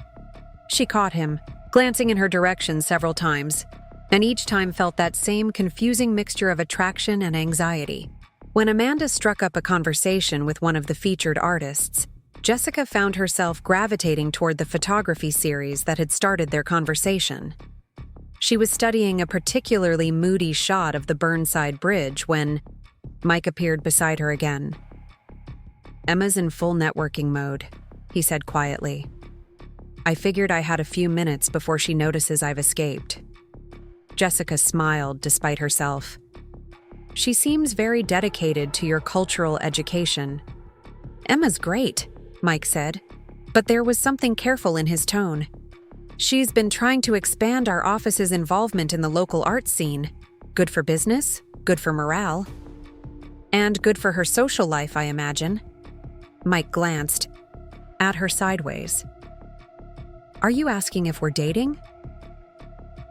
She caught him, glancing in her direction several times, and each time felt that same confusing mixture of attraction and anxiety. When Amanda struck up a conversation with one of the featured artists, Jessica found herself gravitating toward the photography series that had started their conversation. She was studying a particularly moody shot of the Burnside Bridge when Mike appeared beside her again. "Emma's in full networking mode," he said quietly. "I figured I had a few minutes before she notices I've escaped." Jessica smiled despite herself. "She seems very dedicated to your cultural education." "Emma's great," Mike said, but there was something careful in his tone. "She's been trying to expand our office's involvement in the local art scene. Good for business, good for morale, and good for her social life, I imagine." Mike glanced at her sideways. "Are you asking if we're dating?"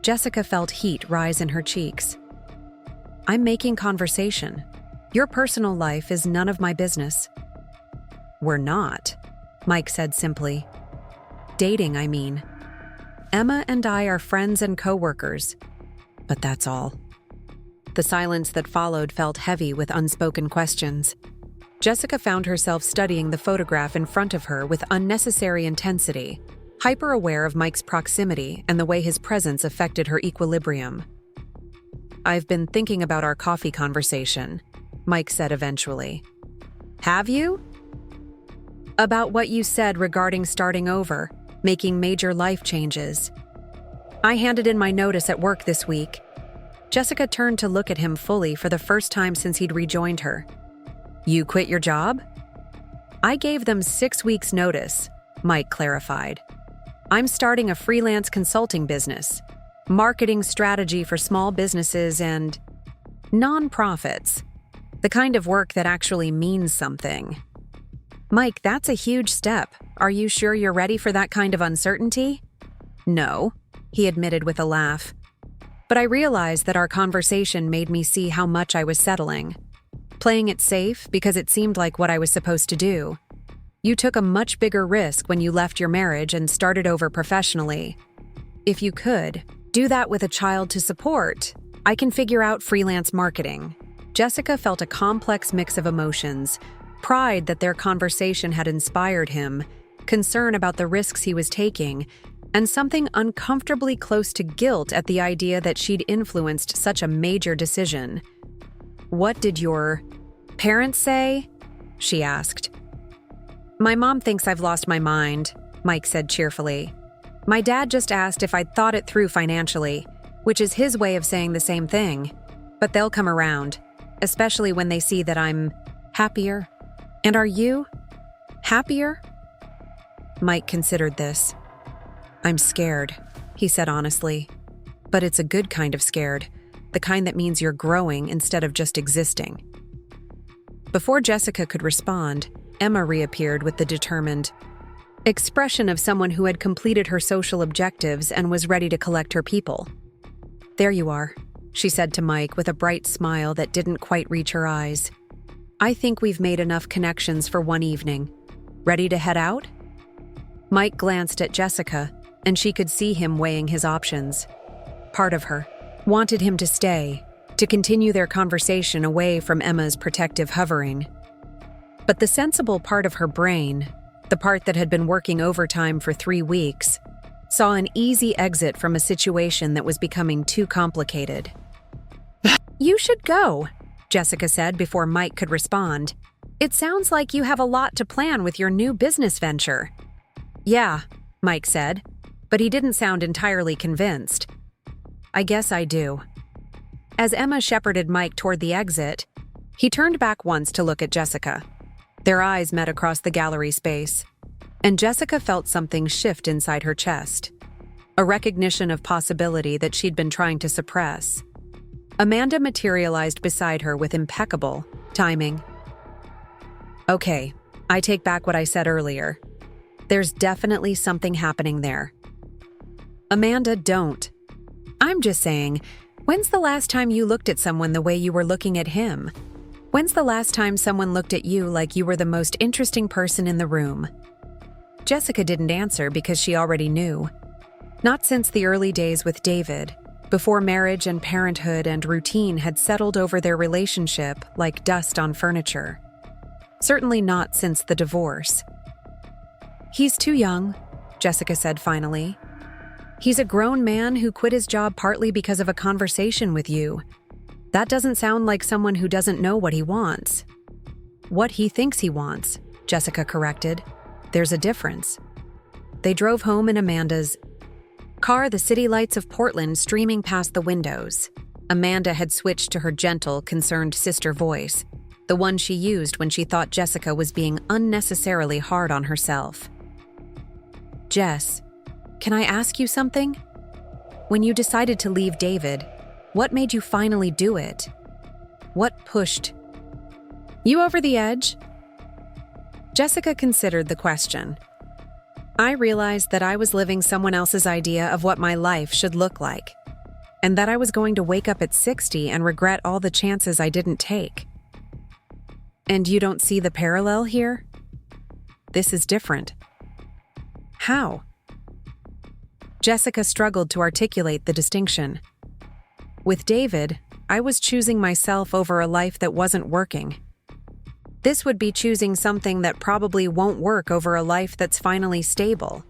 Jessica felt heat rise in her cheeks. "I'm making conversation. Your personal life is none of my business." "We're not," Mike said simply. "Dating, I mean. Emma and I are friends and co-workers, but that's all." The silence that followed felt heavy with unspoken questions. Jessica found herself studying the photograph in front of her with unnecessary intensity, hyper-aware of Mike's proximity and the way his presence affected her equilibrium. "I've been thinking about our coffee conversation," Mike said eventually. "Have you?" "About what you said regarding starting over, making major life changes. I handed in my notice at work this week." Jessica turned to look at him fully for the first time since he'd rejoined her. "You quit your job?" "I gave them 6 weeks' notice," Mike clarified. "I'm starting a freelance consulting business, marketing strategy for small businesses and nonprofits, the kind of work that actually means something." "Mike, that's a huge step. Are you sure you're ready for that kind of uncertainty?" "No," he admitted with a laugh. "But I realized that our conversation made me see how much I was settling. Playing it safe because it seemed like what I was supposed to do. You took a much bigger risk when you left your marriage and started over professionally. If you could do that with a child to support, I can figure out freelance marketing." Jessica felt a complex mix of emotions: pride that their conversation had inspired him, concern about the risks he was taking, and something uncomfortably close to guilt at the idea that she'd influenced such a major decision. "What did your parents say?" she asked. "My mom thinks I've lost my mind," Mike said cheerfully. "My dad just asked if I'd thought it through financially, which is his way of saying the same thing. But they'll come around, especially when they see that I'm happier." "And are you happier?" Mike considered this. "I'm scared," he said honestly. "But it's a good kind of scared. The the kind that means you're growing instead of just existing. Before Jessica could respond, Emma reappeared with the determined expression of someone who had completed her social objectives and was ready to collect her people. "There you are," she said to Mike with a bright smile that didn't quite reach her eyes. "I think we've made enough connections for one evening. Ready to head out?" Mike glanced at Jessica, and she could see him weighing his options. Part of her wanted him to stay, to continue their conversation away from Emma's protective hovering. But the sensible part of her brain, the part that had been working overtime for 3 weeks, saw an easy exit from a situation that was becoming too complicated. "You should go," Jessica said before Mike could respond. "It sounds like you have a lot to plan with your new business venture." "Yeah," Mike said, but he didn't sound entirely convinced. "I guess I do." As Emma shepherded Mike toward the exit, he turned back once to look at Jessica. Their eyes met across the gallery space, and Jessica felt something shift inside her chest, a recognition of possibility that she'd been trying to suppress. Amanda materialized beside her with impeccable timing. "Okay, I take back what I said earlier. There's definitely something happening there." "Amanda, don't. I'm just saying, when's the last time you looked at someone the way you were looking at him? When's the last time someone looked at you like you were the most interesting person in the room?" Jessica didn't answer because she already knew. Not since the early days with David, before marriage and parenthood and routine had settled over their relationship like dust on furniture. Certainly not since the divorce. "He's too young," Jessica said finally. "He's a grown man who quit his job partly because of a conversation with you. That doesn't sound like someone who doesn't know what he wants." "What he thinks he wants," Jessica corrected. "There's a difference." They drove home in Amanda's car, the city lights of Portland streaming past the windows. Amanda had switched to her gentle, concerned sister voice, the one she used when she thought Jessica was being unnecessarily hard on herself. "Jess, can I ask you something? When you decided to leave David, what made you finally do it? What pushed you over the edge?" Jessica considered the question. "I realized that I was living someone else's idea of what my life should look like, and that I was going to wake up at 60 and regret all the chances I didn't take." "And you don't see the parallel here?" "This is different." "How?" Jessica struggled to articulate the distinction. "With David, I was choosing myself over a life that wasn't working. This would be choosing something that probably won't work over a life that's finally stable."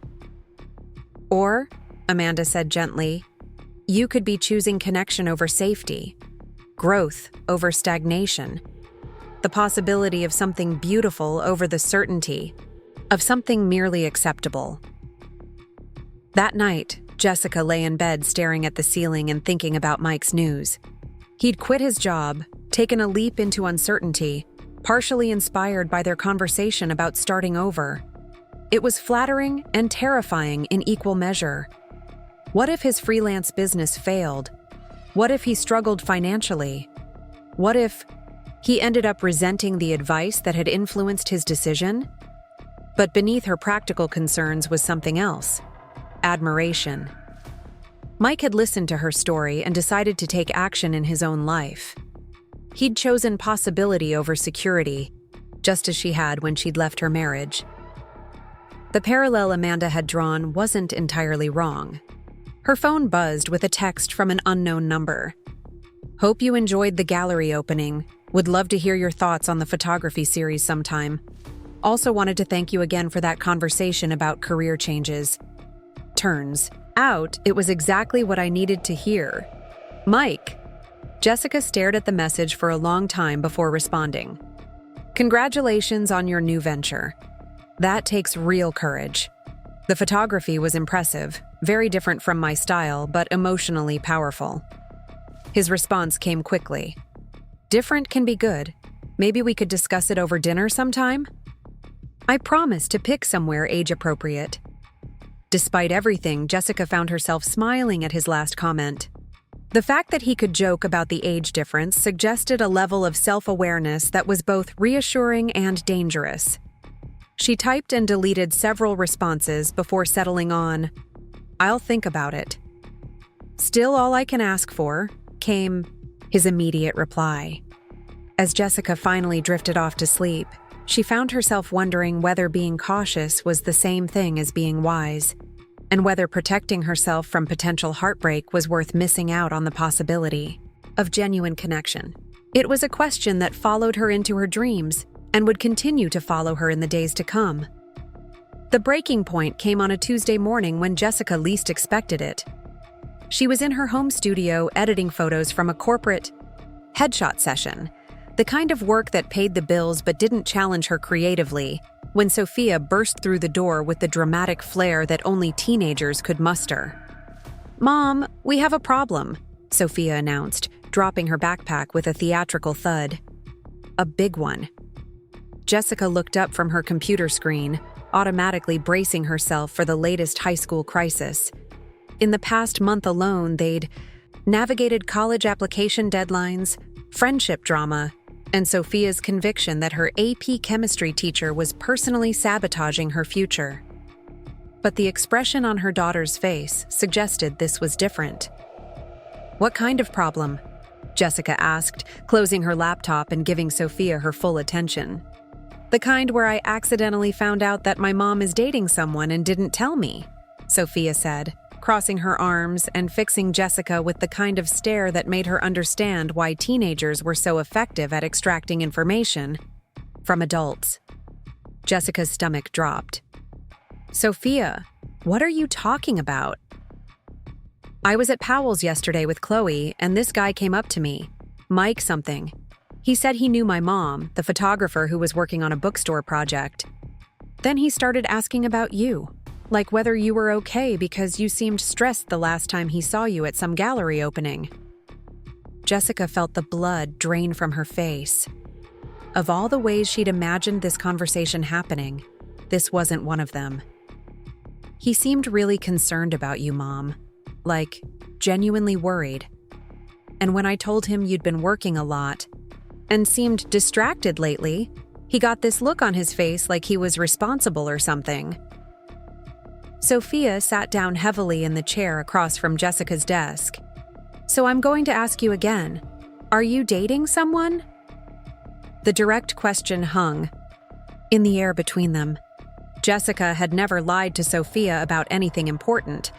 "Or," Amanda said gently, "you could be choosing connection over safety, growth over stagnation, the possibility of something beautiful over the certainty of something merely acceptable." That night, Jessica lay in bed staring at the ceiling and thinking about Mike's news. He'd quit his job, taken a leap into uncertainty, partially inspired by their conversation about starting over. It was flattering and terrifying in equal measure. What if his freelance business failed? What if he struggled financially? What if he ended up resenting the advice that had influenced his decision? But beneath her practical concerns was something else: admiration. Mike had listened to her story and decided to take action in his own life. He'd chosen possibility over security, just as she had when she'd left her marriage. The parallel Amanda had drawn wasn't entirely wrong. Her phone buzzed with a text from an unknown number. "Hope you enjoyed the gallery opening. Would love to hear your thoughts on the photography series sometime. Also wanted to thank you again for that conversation about career changes." Turns out, it was exactly what I needed to hear. "Mike." Jessica stared at the message for a long time before responding. "Congratulations on your new venture. That takes real courage. The photography was impressive, very different from my style, but emotionally powerful." His response came quickly. "Different can be good. Maybe we could discuss it over dinner sometime?" I promised to pick somewhere age-appropriate. Despite everything, Jessica found herself smiling at his last comment. The fact that he could joke about the age difference suggested a level of self-awareness that was both reassuring and dangerous. She typed and deleted several responses before settling on, "I'll think about it." "Still all I can ask for," came his immediate reply. As Jessica finally drifted off to sleep, she found herself wondering whether being cautious was the same thing as being wise, and whether protecting herself from potential heartbreak was worth missing out on the possibility of genuine connection. It was a question that followed her into her dreams and would continue to follow her in the days to come. The breaking point came on a Tuesday morning when Jessica least expected it. She was in her home studio editing photos from a corporate headshot session, the kind of work that paid the bills but didn't challenge her creatively, when Sophia burst through the door with the dramatic flair that only teenagers could muster. "Mom, we have a problem," Sophia announced, dropping her backpack with a theatrical thud. A big one. Jessica looked up from her computer screen, automatically bracing herself for the latest high school crisis. In the past month alone, they'd navigated college application deadlines, friendship drama, and Sophia's conviction that her AP chemistry teacher was personally sabotaging her future. But the expression on her daughter's face suggested this was different. "What kind of problem?" Jessica asked, closing her laptop and giving Sophia her full attention. "The kind where I accidentally found out that my mom is dating someone and didn't tell me," Sophia said, crossing her arms and fixing Jessica with the kind of stare that made her understand why teenagers were so effective at extracting information from adults. Jessica's stomach dropped. "Sophia, what are you talking about?" "I was at Powell's yesterday with Chloe, and this guy came up to me. Mike something. He said he knew my mom, the photographer who was working on a bookstore project. Then he started asking about you, like whether you were okay because you seemed stressed the last time he saw you at some gallery opening." Jessica felt the blood drain from her face. Of all the ways she'd imagined this conversation happening, this wasn't one of them. "He seemed really concerned about you, Mom. Like, genuinely worried. And when I told him you'd been working a lot and seemed distracted lately, he got this look on his face like he was responsible or something." Sophia sat down heavily in the chair across from Jessica's desk. "So I'm going to ask you again. Are you dating someone?" The direct question hung in the air between them. Jessica had never lied to Sophia about anything important,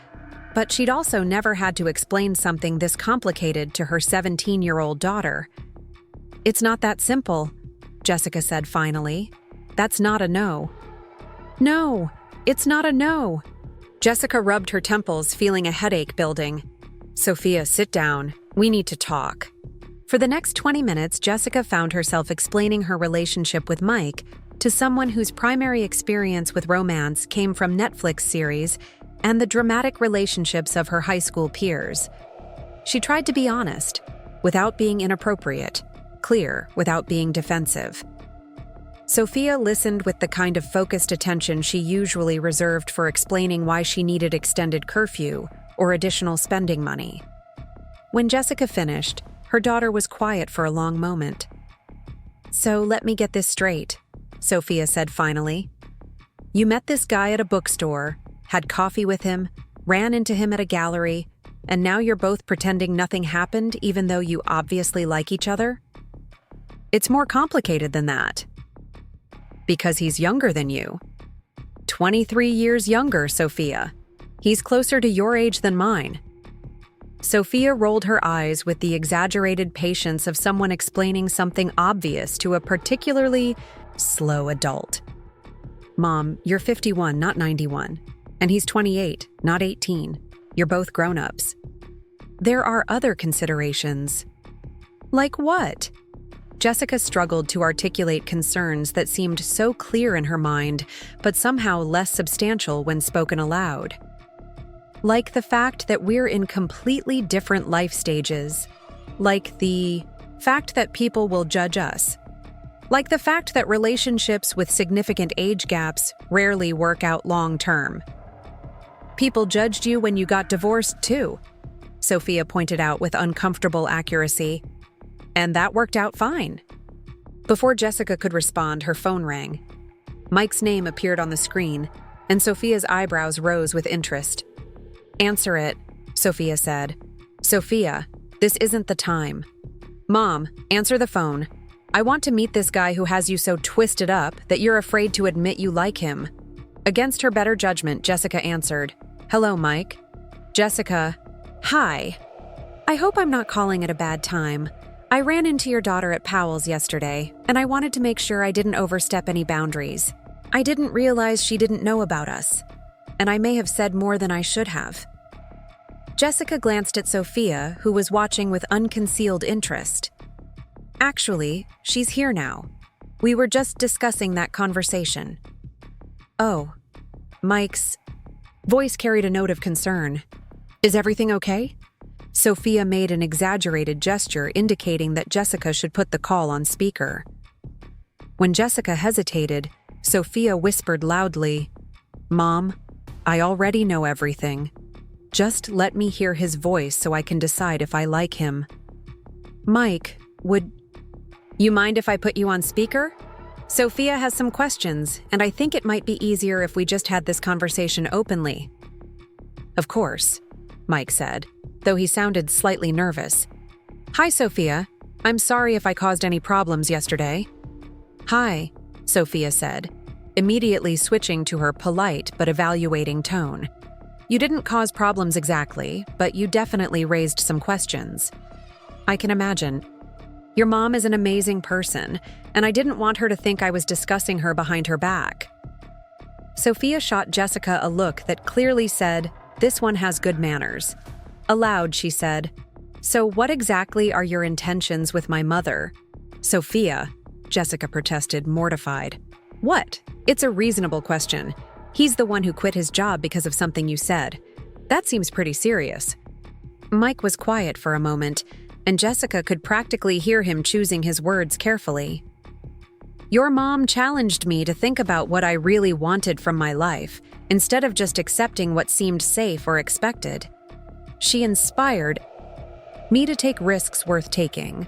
but she'd also never had to explain something this complicated to her 17-year-old daughter. "It's not that simple," Jessica said finally. "That's not a no." "No, it's not a no." Jessica rubbed her temples, feeling a headache building. "Sophia, sit down. We need to talk." For the next 20 minutes, Jessica found herself explaining her relationship with Mike to someone whose primary experience with romance came from Netflix series and the dramatic relationships of her high school peers. She tried to be honest, without being inappropriate, clear without being defensive. Sophia listened with the kind of focused attention she usually reserved for explaining why she needed extended curfew or additional spending money. When Jessica finished, her daughter was quiet for a long moment. "So let me get this straight," Sophia said finally. "You met this guy at a bookstore, had coffee with him, ran into him at a gallery, and now you're both pretending nothing happened even though you obviously like each other? It's more complicated than that. Because he's younger than you. 23 years younger, Sophia. He's closer to your age than mine." Sophia rolled her eyes with the exaggerated patience of someone explaining something obvious to a particularly slow adult. "Mom, you're 51, not 91. And he's 28, not 18. You're both grown-ups. There are other considerations." "Like what?" Jessica struggled to articulate concerns that seemed so clear in her mind, but somehow less substantial when spoken aloud. "Like the fact that we're in completely different life stages. Like the fact that people will judge us. Like the fact that relationships with significant age gaps rarely work out long-term. People judged you when you got divorced, too. Sophia pointed out with uncomfortable accuracy. And that worked out fine. Before Jessica could respond, her phone rang. Mike's name appeared on the screen, and Sophia's eyebrows rose with interest. "Answer it," Sophia said. "Sophia, this isn't the time." "Mom, answer the phone. I want to meet this guy who has you so twisted up that you're afraid to admit you like him." Against her better judgment, Jessica answered. "Hello, Mike." "Jessica, hi. I hope I'm not calling at a bad time. I ran into your daughter at Powell's yesterday, and I wanted to make sure I didn't overstep any boundaries. I didn't realize she didn't know about us, and I may have said more than I should have." Jessica glanced at Sophia, who was watching with unconcealed interest. "Actually, she's here now. We were just discussing that conversation." "Oh." Mike's voice carried a note of concern. "Is everything okay?" Sophia made an exaggerated gesture indicating that Jessica should put the call on speaker. When Jessica hesitated, Sophia whispered loudly, "Mom, I already know everything. Just let me hear his voice so I can decide if I like him." "Mike, would you mind if I put you on speaker? Sophia has some questions, and I think it might be easier if we just had this conversation openly." "Of course," Mike said, though he sounded slightly nervous. "Hi, Sophia. I'm sorry if I caused any problems yesterday." "Hi," Sophia said, immediately switching to her polite but evaluating tone. "You didn't cause problems exactly, but you definitely raised some questions." "I can imagine. Your mom is an amazing person, and I didn't want her to think I was discussing her behind her back." Sophia shot Jessica a look that clearly said, "This one has good manners." Aloud, she said, "So what exactly are your intentions with my mother?" "Sophia," Jessica protested, mortified. "What? It's a reasonable question. He's the one who quit his job because of something you said. That seems pretty serious." Mike was quiet for a moment, and Jessica could practically hear him choosing his words carefully. "Your mom challenged me to think about what I really wanted from my life, instead of just accepting what seemed safe or expected. She inspired me to take risks worth taking,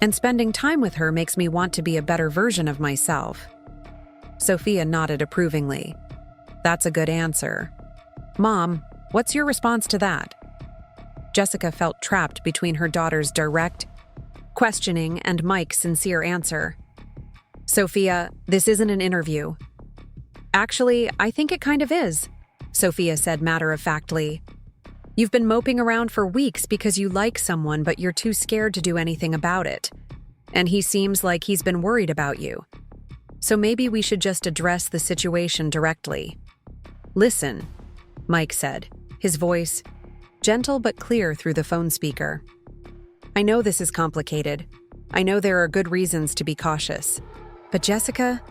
and spending time with her makes me want to be a better version of myself." Sophia nodded approvingly. "That's a good answer. Mom, what's your response to that?" Jessica felt trapped between her daughter's direct questioning and Mike's sincere answer. "Sophia, this isn't an interview." "Actually, I think it kind of is," Sophia said matter-of-factly. "You've been moping around for weeks because you like someone, but you're too scared to do anything about it. And he seems like he's been worried about you. So maybe we should just address the situation directly." "Listen," Mike said, his voice gentle but clear through the phone speaker. "I know this is complicated. I know there are good reasons to be cautious. But Jessica,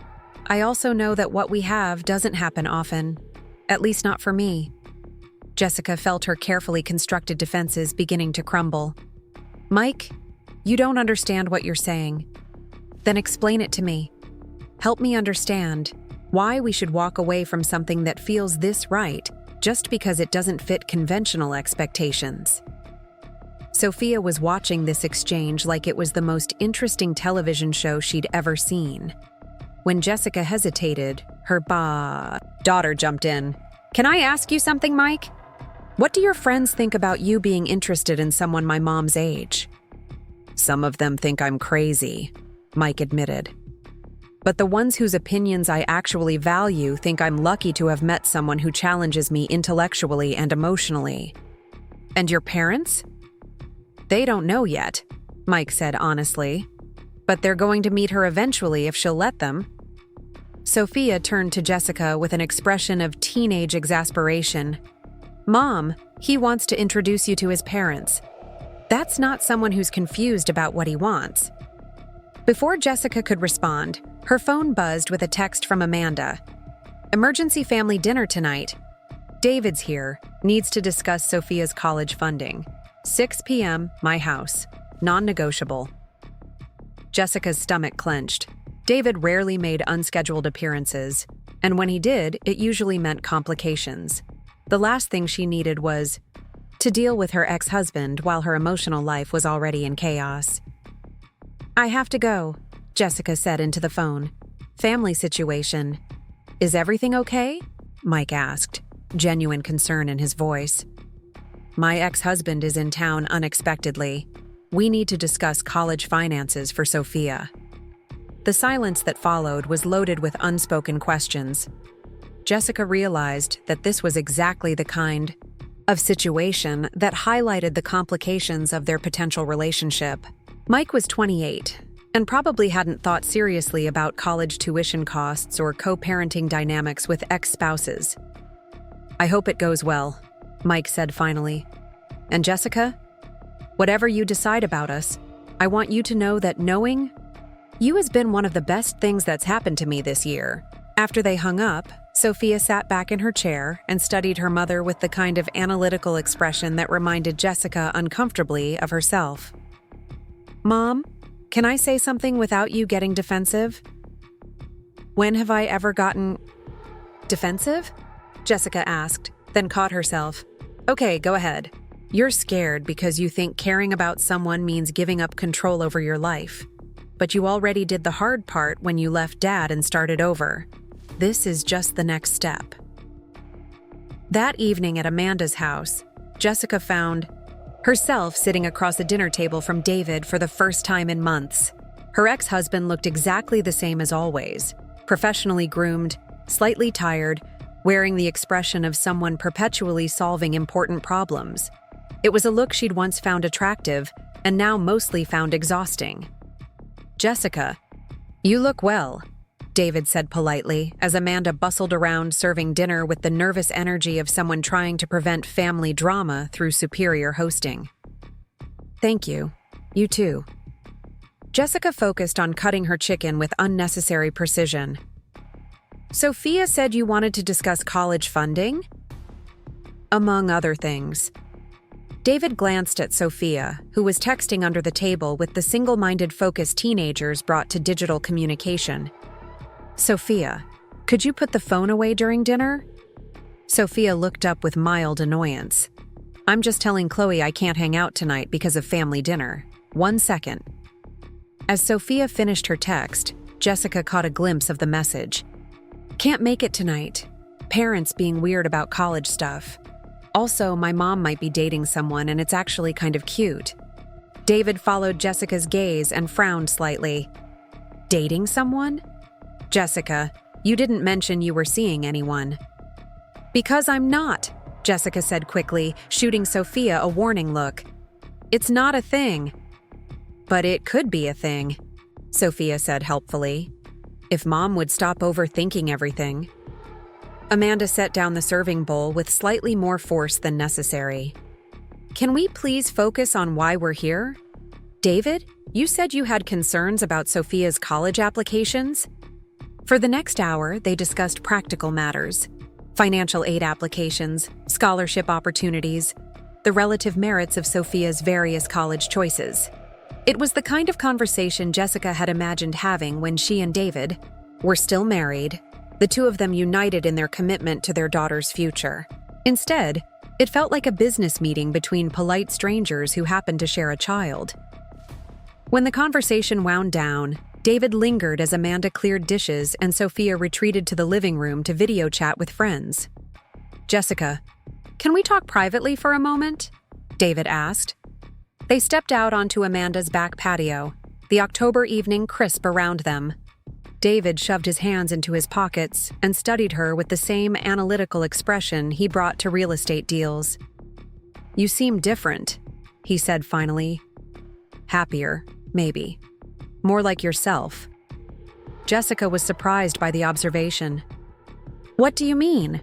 I also know that what we have doesn't happen often, at least not for me." Jessica felt her carefully constructed defenses beginning to crumble. "Mike, you don't understand what you're saying. Then explain it to me. Help me understand why we should walk away from something that feels this right just because it doesn't fit conventional expectations." Sophia was watching this exchange like it was the most interesting television show she'd ever seen. When Jessica hesitated, her daughter jumped in. "Can I ask you something, Mike? What do your friends think about you being interested in someone my mom's age?" "Some of them think I'm crazy," Mike admitted. "But the ones whose opinions I actually value think I'm lucky to have met someone who challenges me intellectually and emotionally." "And your parents?" "They don't know yet," Mike said honestly. "But they're going to meet her eventually if she'll let them." Sophia turned to Jessica with an expression of teenage exasperation. "Mom, he wants to introduce you to his parents. That's not someone who's confused about what he wants." Before Jessica could respond, her phone buzzed with a text from Amanda. "Emergency family dinner tonight. David's here, needs to discuss Sophia's college funding. 6 p.m., my house. Non-negotiable." Jessica's stomach clenched. David rarely made unscheduled appearances, and when he did, it usually meant complications. The last thing she needed was to deal with her ex-husband while her emotional life was already in chaos. "I have to go," Jessica said into the phone. "Family situation." "Is everything okay?" Mike asked, genuine concern in his voice. "My ex-husband is in town unexpectedly. We need to discuss college finances for Sophia." The silence that followed was loaded with unspoken questions. Jessica realized that this was exactly the kind of situation that highlighted the complications of their potential relationship. Mike was 28 and probably hadn't thought seriously about college tuition costs or co-parenting dynamics with ex-spouses. "I hope it goes well," Mike said finally. "And Jessica, whatever you decide about us, I want you to know that knowing you has been one of the best things that's happened to me this year." After they hung up, Sophia sat back in her chair and studied her mother with the kind of analytical expression that reminded Jessica uncomfortably of herself. "Mom, can I say something without you getting defensive?" "When have I ever gotten defensive?" Jessica asked, then caught herself. "Okay, go ahead. You're scared because you think caring about someone means giving up control over your life. But you already did the hard part when you left Dad and started over. This is just the next step." That evening at Amanda's house, Jessica found herself sitting across a dinner table from David for the first time in months. Her ex-husband looked exactly the same as always, professionally groomed, slightly tired, wearing the expression of someone perpetually solving important problems. It was a look she'd once found attractive and now mostly found exhausting. "Jessica, you look well," David said politely as Amanda bustled around serving dinner with the nervous energy of someone trying to prevent family drama through superior hosting. "Thank you. You too." Jessica focused on cutting her chicken with unnecessary precision. "Sophia said you wanted to discuss college funding?" "Among other things." David glanced at Sophia, who was texting under the table with the single-minded focus teenagers brought to digital communication. "Sophia, could you put the phone away during dinner?" Sophia looked up with mild annoyance. "I'm just telling Chloe I can't hang out tonight because of family dinner. 1 second." As Sophia finished her text, Jessica caught a glimpse of the message. "Can't make it tonight. Parents being weird about college stuff. Also, my mom might be dating someone and it's actually kind of cute." David followed Jessica's gaze and frowned slightly. "Dating someone?" "Jessica, you didn't mention you were seeing anyone." "Because I'm not," Jessica said quickly, shooting Sophia a warning look. "It's not a thing." "But it could be a thing," Sophia said helpfully. "If Mom would stop overthinking everything." Amanda set down the serving bowl with slightly more force than necessary. "Can we please focus on why we're here? David, you said you had concerns about Sophia's college applications?" For the next hour, they discussed practical matters: financial aid applications, scholarship opportunities, the relative merits of Sophia's various college choices. It was the kind of conversation Jessica had imagined having when she and David were still married, the two of them united in their commitment to their daughter's future. Instead, it felt like a business meeting between polite strangers who happened to share a child. When the conversation wound down, David lingered as Amanda cleared dishes and Sophia retreated to the living room to video chat with friends. "Jessica, can we talk privately for a moment?" David asked. They stepped out onto Amanda's back patio, the October evening crisp around them. David shoved his hands into his pockets and studied her with the same analytical expression he brought to real estate deals. "You seem different," he said finally. "Happier, maybe. More like yourself." Jessica was surprised by the observation. "What do you mean?"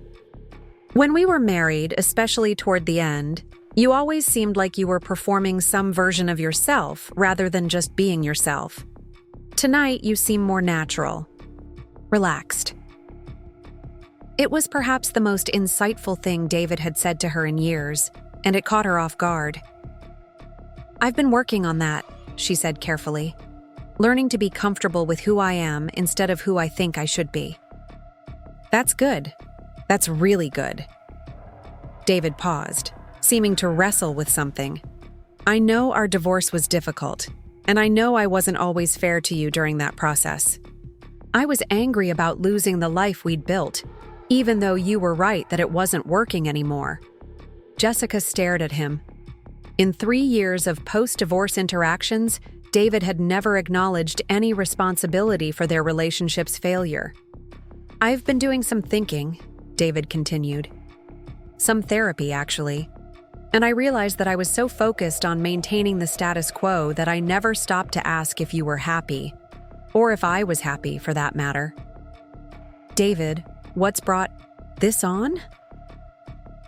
"When we were married, especially toward the end, you always seemed like you were performing some version of yourself rather than just being yourself. Tonight, you seem more natural, relaxed." It was perhaps the most insightful thing David had said to her in years, and it caught her off guard. "I've been working on that," she said carefully. "Learning to be comfortable with who I am instead of who I think I should be." "That's good. That's really good." David paused. seeming to wrestle with something. "I know our divorce was difficult, and I know I wasn't always fair to you during that process. I was angry about losing the life we'd built, even though you were right that it wasn't working anymore." Jessica stared at him. In 3 years of post-divorce interactions, David had never acknowledged any responsibility for their relationship's failure. "I've been doing some thinking," David continued. "Some therapy, actually. And I realized that I was so focused on maintaining the status quo that I never stopped to ask if you were happy. Or if I was happy, for that matter." "David, what's brought this on?"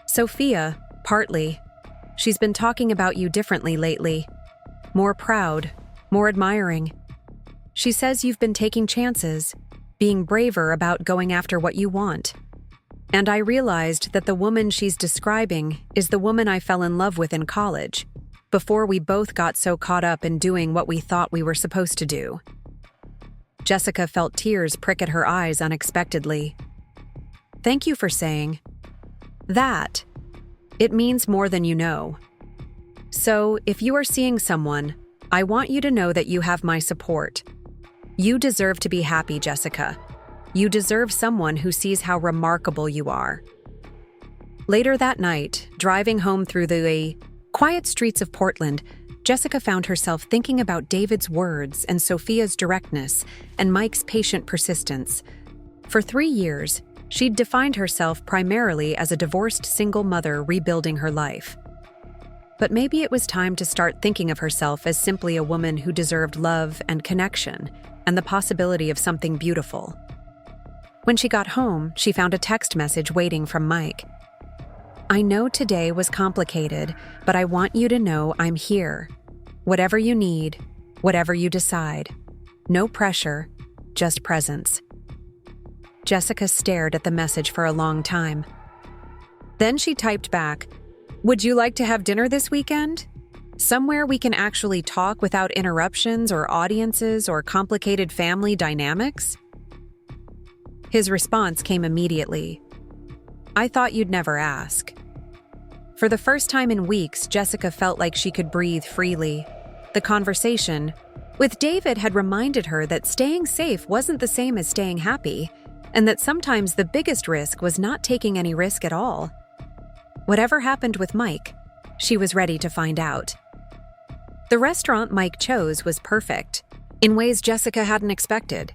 "Sophia, partly. She's been talking about you differently lately. More proud, more admiring. She says you've been taking chances, being braver about going after what you want. And I realized that the woman she's describing is the woman I fell in love with in college, before we both got so caught up in doing what we thought we were supposed to do." Jessica felt tears prick at her eyes unexpectedly. "Thank you for saying that. It means more than you know. So, if you are seeing someone, I want you to know that you have my support. You deserve to be happy, Jessica. You deserve someone who sees how remarkable you are." Later that night, driving home through the quiet streets of Portland, Jessica found herself thinking about David's words and Sophia's directness and Mike's patient persistence. For 3 years, she'd defined herself primarily as a divorced single mother rebuilding her life. But maybe it was time to start thinking of herself as simply a woman who deserved love and connection and the possibility of something beautiful. When she got home, she found a text message waiting from Mike. "I know today was complicated, but I want you to know I'm here. Whatever you need, whatever you decide. No pressure, just presence." Jessica stared at the message for a long time. Then she typed back, "Would you like to have dinner this weekend? Somewhere we can actually talk without interruptions or audiences or complicated family dynamics?" His response came immediately. "I thought you'd never ask." For the first time in weeks, Jessica felt like she could breathe freely. The conversation with David had reminded her that staying safe wasn't the same as staying happy, and that sometimes the biggest risk was not taking any risk at all. Whatever happened with Mike, she was ready to find out. The restaurant Mike chose was perfect, in ways Jessica hadn't expected.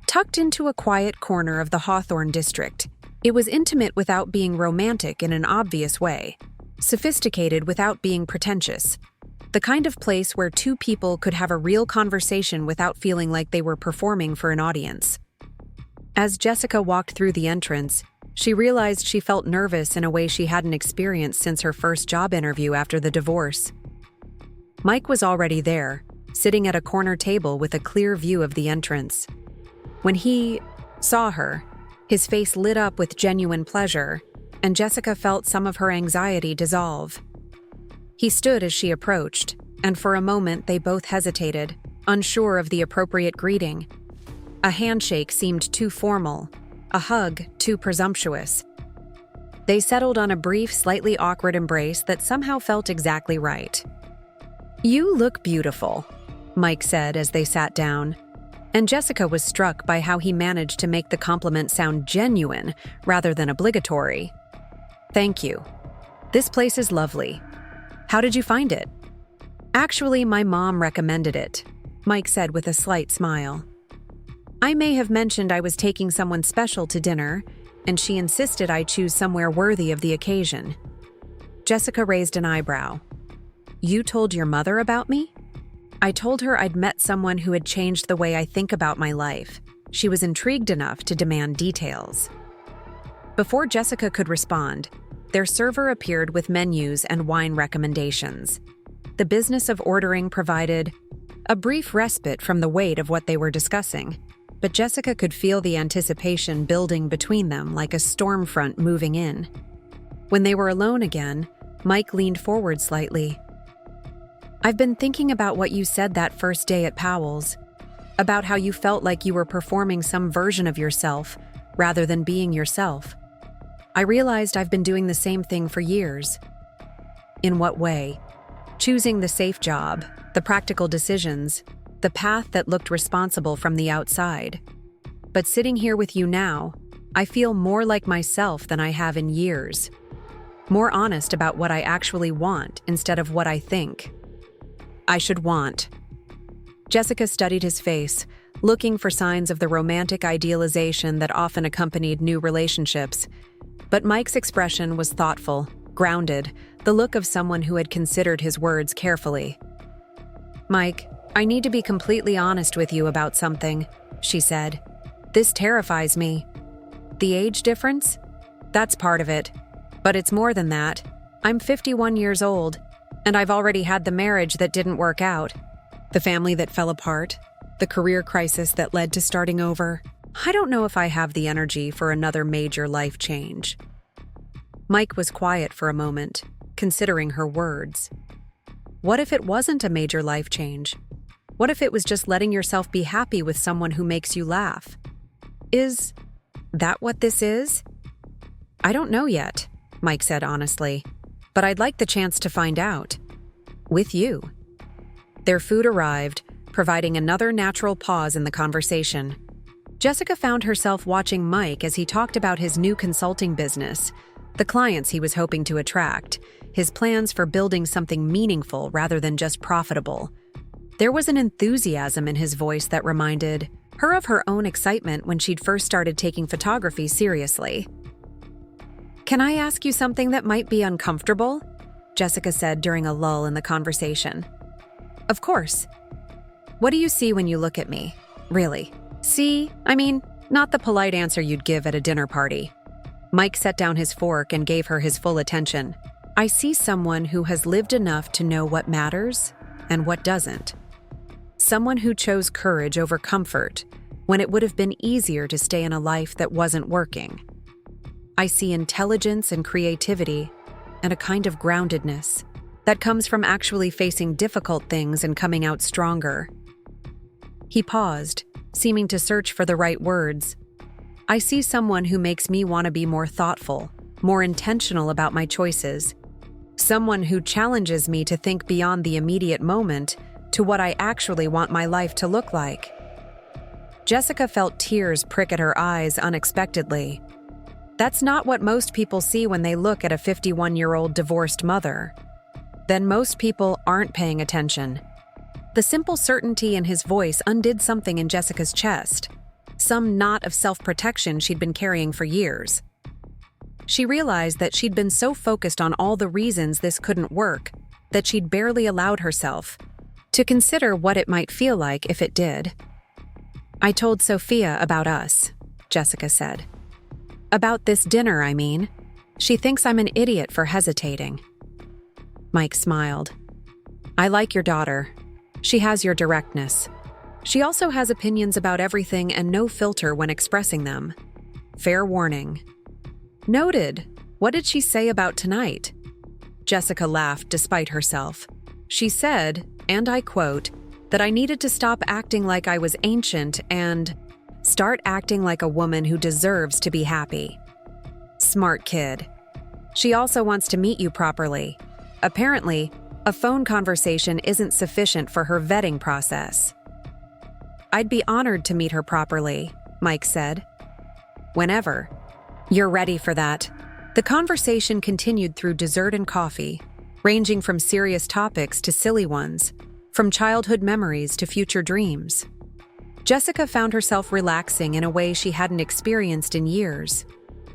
Tucked into a quiet corner of the Hawthorne district, it was intimate without being romantic in an obvious way, sophisticated without being pretentious, the kind of place where two people could have a real conversation without feeling like they were performing for an audience. As Jessica walked through the entrance, she realized she felt nervous in a way she hadn't experienced since her first job interview after the divorce. Mike was already there, sitting at a corner table with a clear view of the entrance. When he saw her, his face lit up with genuine pleasure, and Jessica felt some of her anxiety dissolve. He stood as she approached, and for a moment they both hesitated, unsure of the appropriate greeting. A handshake seemed too formal, a hug too presumptuous. They settled on a brief, slightly awkward embrace that somehow felt exactly right. "You look beautiful," Mike said as they sat down, and Jessica was struck by how he managed to make the compliment sound genuine rather than obligatory. "Thank you. This place is lovely. How did you find it?" "Actually, my mom recommended it," Mike said with a slight smile. "I may have mentioned I was taking someone special to dinner, and she insisted I choose somewhere worthy of the occasion." Jessica raised an eyebrow. "You told your mother about me?" "I told her I'd met someone who had changed the way I think about my life." She was intrigued enough to demand details. Before Jessica could respond, their server appeared with menus and wine recommendations. The business of ordering provided a brief respite from the weight of what they were discussing, but Jessica could feel the anticipation building between them like a storm front moving in. When they were alone again, Mike leaned forward slightly. "I've been thinking about what you said that first day at Powell's, about how you felt like you were performing some version of yourself rather than being yourself. I realized I've been doing the same thing for years." In what way? Choosing the safe job, the practical decisions, the path that looked responsible from the outside. But sitting here with you now, I feel more like myself than I have in years. More honest about what I actually want instead of what I think. I should want. Jessica studied his face, looking for signs of the romantic idealization that often accompanied new relationships. But Mike's expression was thoughtful, grounded, the look of someone who had considered his words carefully. "Mike, I need to be completely honest with you about something," she said. "This terrifies me. The age difference? That's part of it. But it's more than that. I'm 51 years old, and I've already had the marriage that didn't work out, the family that fell apart, the career crisis that led to starting over. I don't know if I have the energy for another major life change." Mike was quiet for a moment, considering her words. What if it wasn't a major life change? What if it was just letting yourself be happy with someone who makes you laugh? Is that what this is? "I don't know yet," Mike said honestly, "but I'd like the chance to find out. With you." Their food arrived, providing another natural pause in the conversation. Jessica found herself watching Mike as he talked about his new consulting business, the clients he was hoping to attract, his plans for building something meaningful rather than just profitable. There was an enthusiasm in his voice that reminded her of her own excitement when she'd first started taking photography seriously. "Can I ask you something that might be uncomfortable?" Jessica said during a lull in the conversation. "Of course." "What do you see when you look at me? Really? See? I mean, not the polite answer you'd give at a dinner party." Mike set down his fork and gave her his full attention. "I see someone who has lived enough to know what matters and what doesn't. Someone who chose courage over comfort when it would have been easier to stay in a life that wasn't working. I see intelligence and creativity and a kind of groundedness that comes from actually facing difficult things and coming out stronger." He paused, seeming to search for the right words. "I see someone who makes me want to be more thoughtful, more intentional about my choices. Someone who challenges me to think beyond the immediate moment to what I actually want my life to look like." Jessica felt tears prick at her eyes unexpectedly. That's not what most people see when they look at a 51-year-old divorced mother. Then most people aren't paying attention. The simple certainty in his voice undid something in Jessica's chest, some knot of self-protection she'd been carrying for years. She realized that she'd been so focused on all the reasons this couldn't work that she'd barely allowed herself to consider what it might feel like if it did. "I told Sophia about us," Jessica said. "About this dinner, I mean. She thinks I'm an idiot for hesitating." Mike smiled. "I like your daughter. She has your directness. She also has opinions about everything and no filter when expressing them. Fair warning." "Noted. What did she say about tonight?" Jessica laughed despite herself. "She said, and I quote, that I needed to stop acting like I was ancient and start acting like a woman who deserves to be happy." Smart kid. She also wants to meet you properly. Apparently, a phone conversation isn't sufficient for her vetting process. "I'd be honored to meet her properly," Mike said. "Whenever you're ready for that." The conversation continued through dessert and coffee, ranging from serious topics to silly ones, from childhood memories to future dreams. Jessica found herself relaxing in a way she hadn't experienced in years.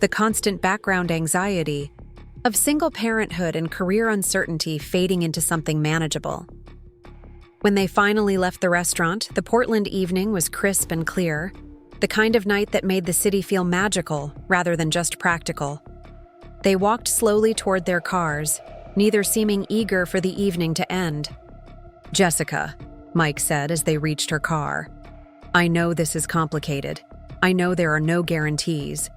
The constant background anxiety of single parenthood and career uncertainty fading into something manageable. When they finally left the restaurant, the Portland evening was crisp and clear, the kind of night that made the city feel magical rather than just practical. They walked slowly toward their cars, neither seeming eager for the evening to end. "Jessica," Mike said as they reached her car, "I know this is complicated. I know there are no guarantees.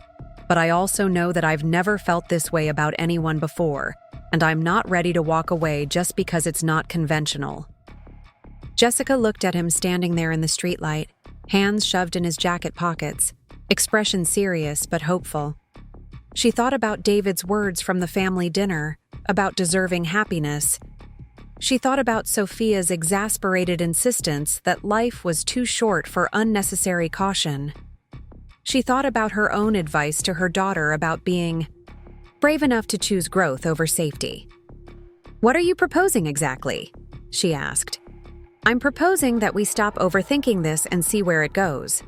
But I also know that I've never felt this way about anyone before, and I'm not ready to walk away just because it's not conventional." Jessica looked at him standing there in the streetlight, hands shoved in his jacket pockets, expression serious but hopeful. She thought about David's words from the family dinner, about deserving happiness. She thought about Sophia's exasperated insistence that life was too short for unnecessary caution. She thought about her own advice to her daughter about being brave enough to choose growth over safety. "What are you proposing exactly?" she asked. "I'm proposing that we stop overthinking this and see where it goes.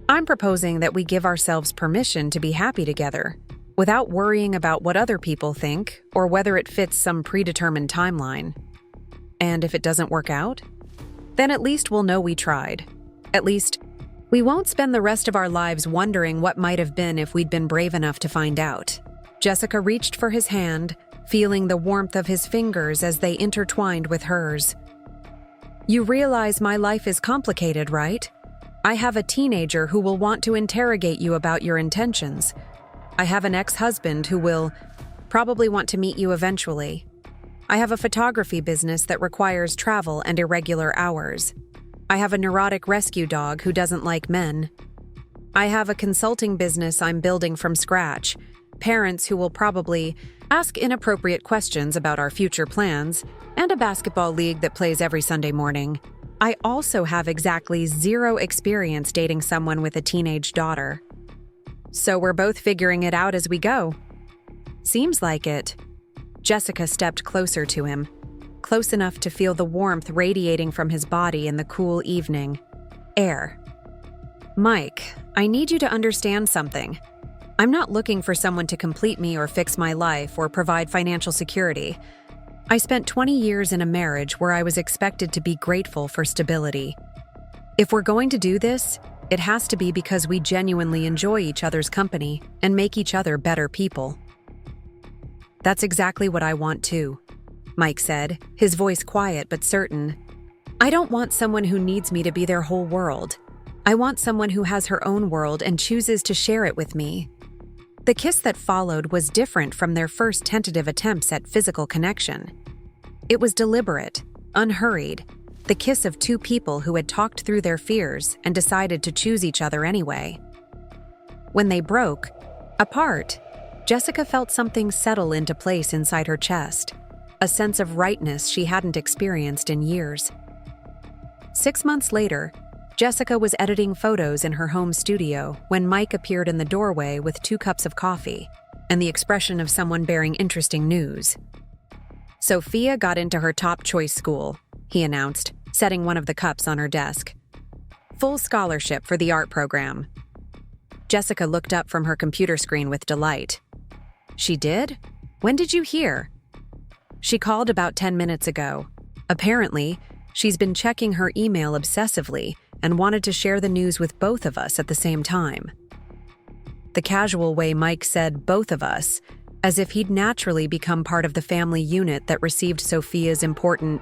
I'm proposing that we give ourselves permission to be happy together, without worrying about what other people think or whether it fits some predetermined timeline. And if it doesn't work out, then at least we'll know we tried. At least, we won't spend the rest of our lives wondering what might have been if we'd been brave enough to find out." Jessica reached for his hand, feeling the warmth of his fingers as they intertwined with hers. "You realize my life is complicated, right? I have a teenager who will want to interrogate you about your intentions. I have an ex-husband who will probably want to meet you eventually. I have a photography business that requires travel and irregular hours. I have a neurotic rescue dog who doesn't like men. I have a consulting business I'm building from scratch, parents who will probably ask inappropriate questions about our future plans, and a basketball league that plays every Sunday morning. I also have exactly 0 experience dating someone with a teenage daughter. So we're both figuring it out as we go." "Seems like it." Jessica stepped closer to him, close enough to feel the warmth radiating from his body in the cool evening air. "Mike, I need you to understand something. I'm not looking for someone to complete me or fix my life or provide financial security. I spent 20 years in a marriage where I was expected to be grateful for stability. If we're going to do this, it has to be because we genuinely enjoy each other's company and make each other better people." "That's exactly what I want too," Mike said, his voice quiet but certain. "I don't want someone who needs me to be their whole world. I want someone who has her own world and chooses to share it with me." The kiss that followed was different from their first tentative attempts at physical connection. It was deliberate, unhurried, the kiss of 2 people who had talked through their fears and decided to choose each other anyway. When they broke apart, Jessica felt something settle into place inside her chest, a sense of rightness she hadn't experienced in years. 6 months later, Jessica was editing photos in her home studio when Mike appeared in the doorway with 2 cups of coffee and the expression of someone bearing interesting news. "Sophia got into her top choice school," he announced, setting one of the cups on her desk. "Full scholarship for the art program." Jessica looked up from her computer screen with delight. "She did? When did you hear?" "She called about 10 minutes ago. Apparently, she's been checking her email obsessively and wanted to share the news with both of us at the same time." The casual way Mike said "both of us," as if he'd naturally become part of the family unit that received Sophia's important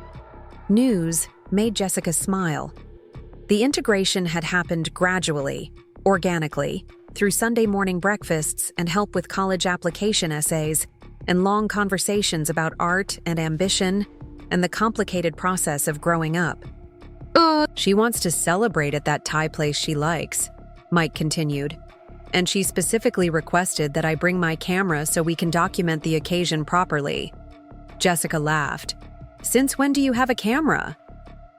news, made Jessica smile. The integration had happened gradually, organically, through Sunday morning breakfasts and help with college application essays, and long conversations about art and ambition and the complicated process of growing up. "She wants to celebrate at that Thai place she likes," Mike continued, "and she specifically requested that I bring my camera so we can document the occasion properly." Jessica laughed. "Since when do you have a camera?"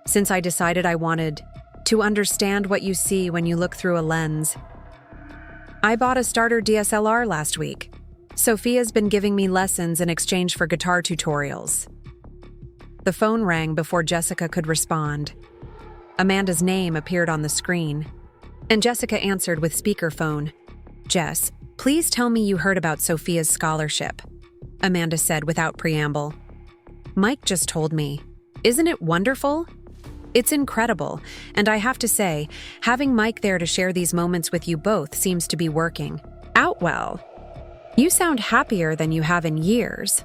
"Since I decided I wanted to understand what you see when you look through a lens. I bought a starter DSLR last week. Sophia's been giving me lessons in exchange for guitar tutorials." The phone rang before Jessica could respond. Amanda's name appeared on the screen, and Jessica answered with speakerphone. "Jess, please tell me you heard about Sophia's scholarship," Amanda said without preamble. "Mike just told me. Isn't it wonderful?" "It's incredible, and I have to say, having Mike there to share these moments with you both seems to be working out well. You sound happier than you have in years."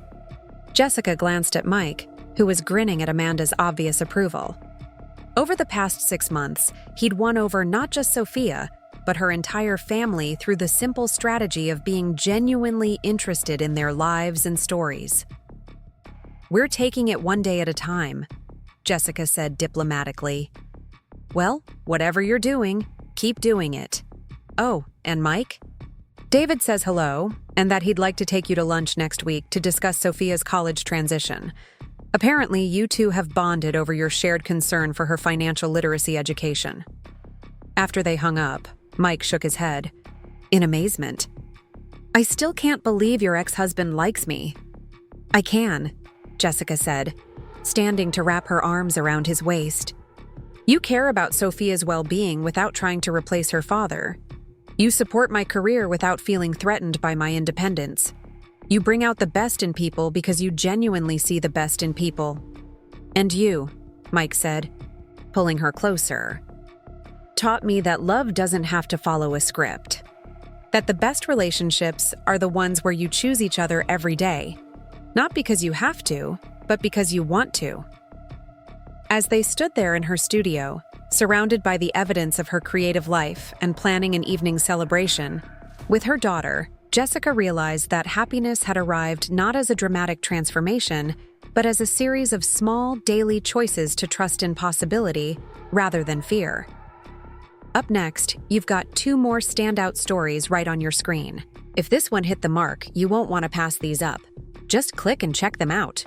Jessica glanced at Mike, who was grinning at Amanda's obvious approval. Over the past 6 months, he'd won over not just Sophia, but her entire family through the simple strategy of being genuinely interested in their lives and stories. "We're taking it one day at a time," Jessica said diplomatically. "Well, whatever you're doing, keep doing it. Oh, and Mike?" "David says hello, and that he'd like to take you to lunch next week to discuss Sophia's college transition. Apparently, you two have bonded over your shared concern for her financial literacy education. After they hung up, Mike shook his head, in amazement. I still can't believe your ex-husband likes me. I can, Jessica said, standing to wrap her arms around his waist. You care about Sophia's well-being without trying to replace her father. You support my career without feeling threatened by my independence. You bring out the best in people because you genuinely see the best in people. And you, Mike said, pulling her closer, taught me that love doesn't have to follow a script. That the best relationships are the ones where you choose each other every day, not because you have to, but because you want to. As they stood there in her studio, surrounded by the evidence of her creative life and planning an evening celebration, with her daughter, Jessica realized that happiness had arrived not as a dramatic transformation, but as a series of small, daily choices to trust in possibility rather than fear. Up next, you've got 2 more standout stories right on your screen. If this one hit the mark, you won't want to pass these up. Just click and check them out.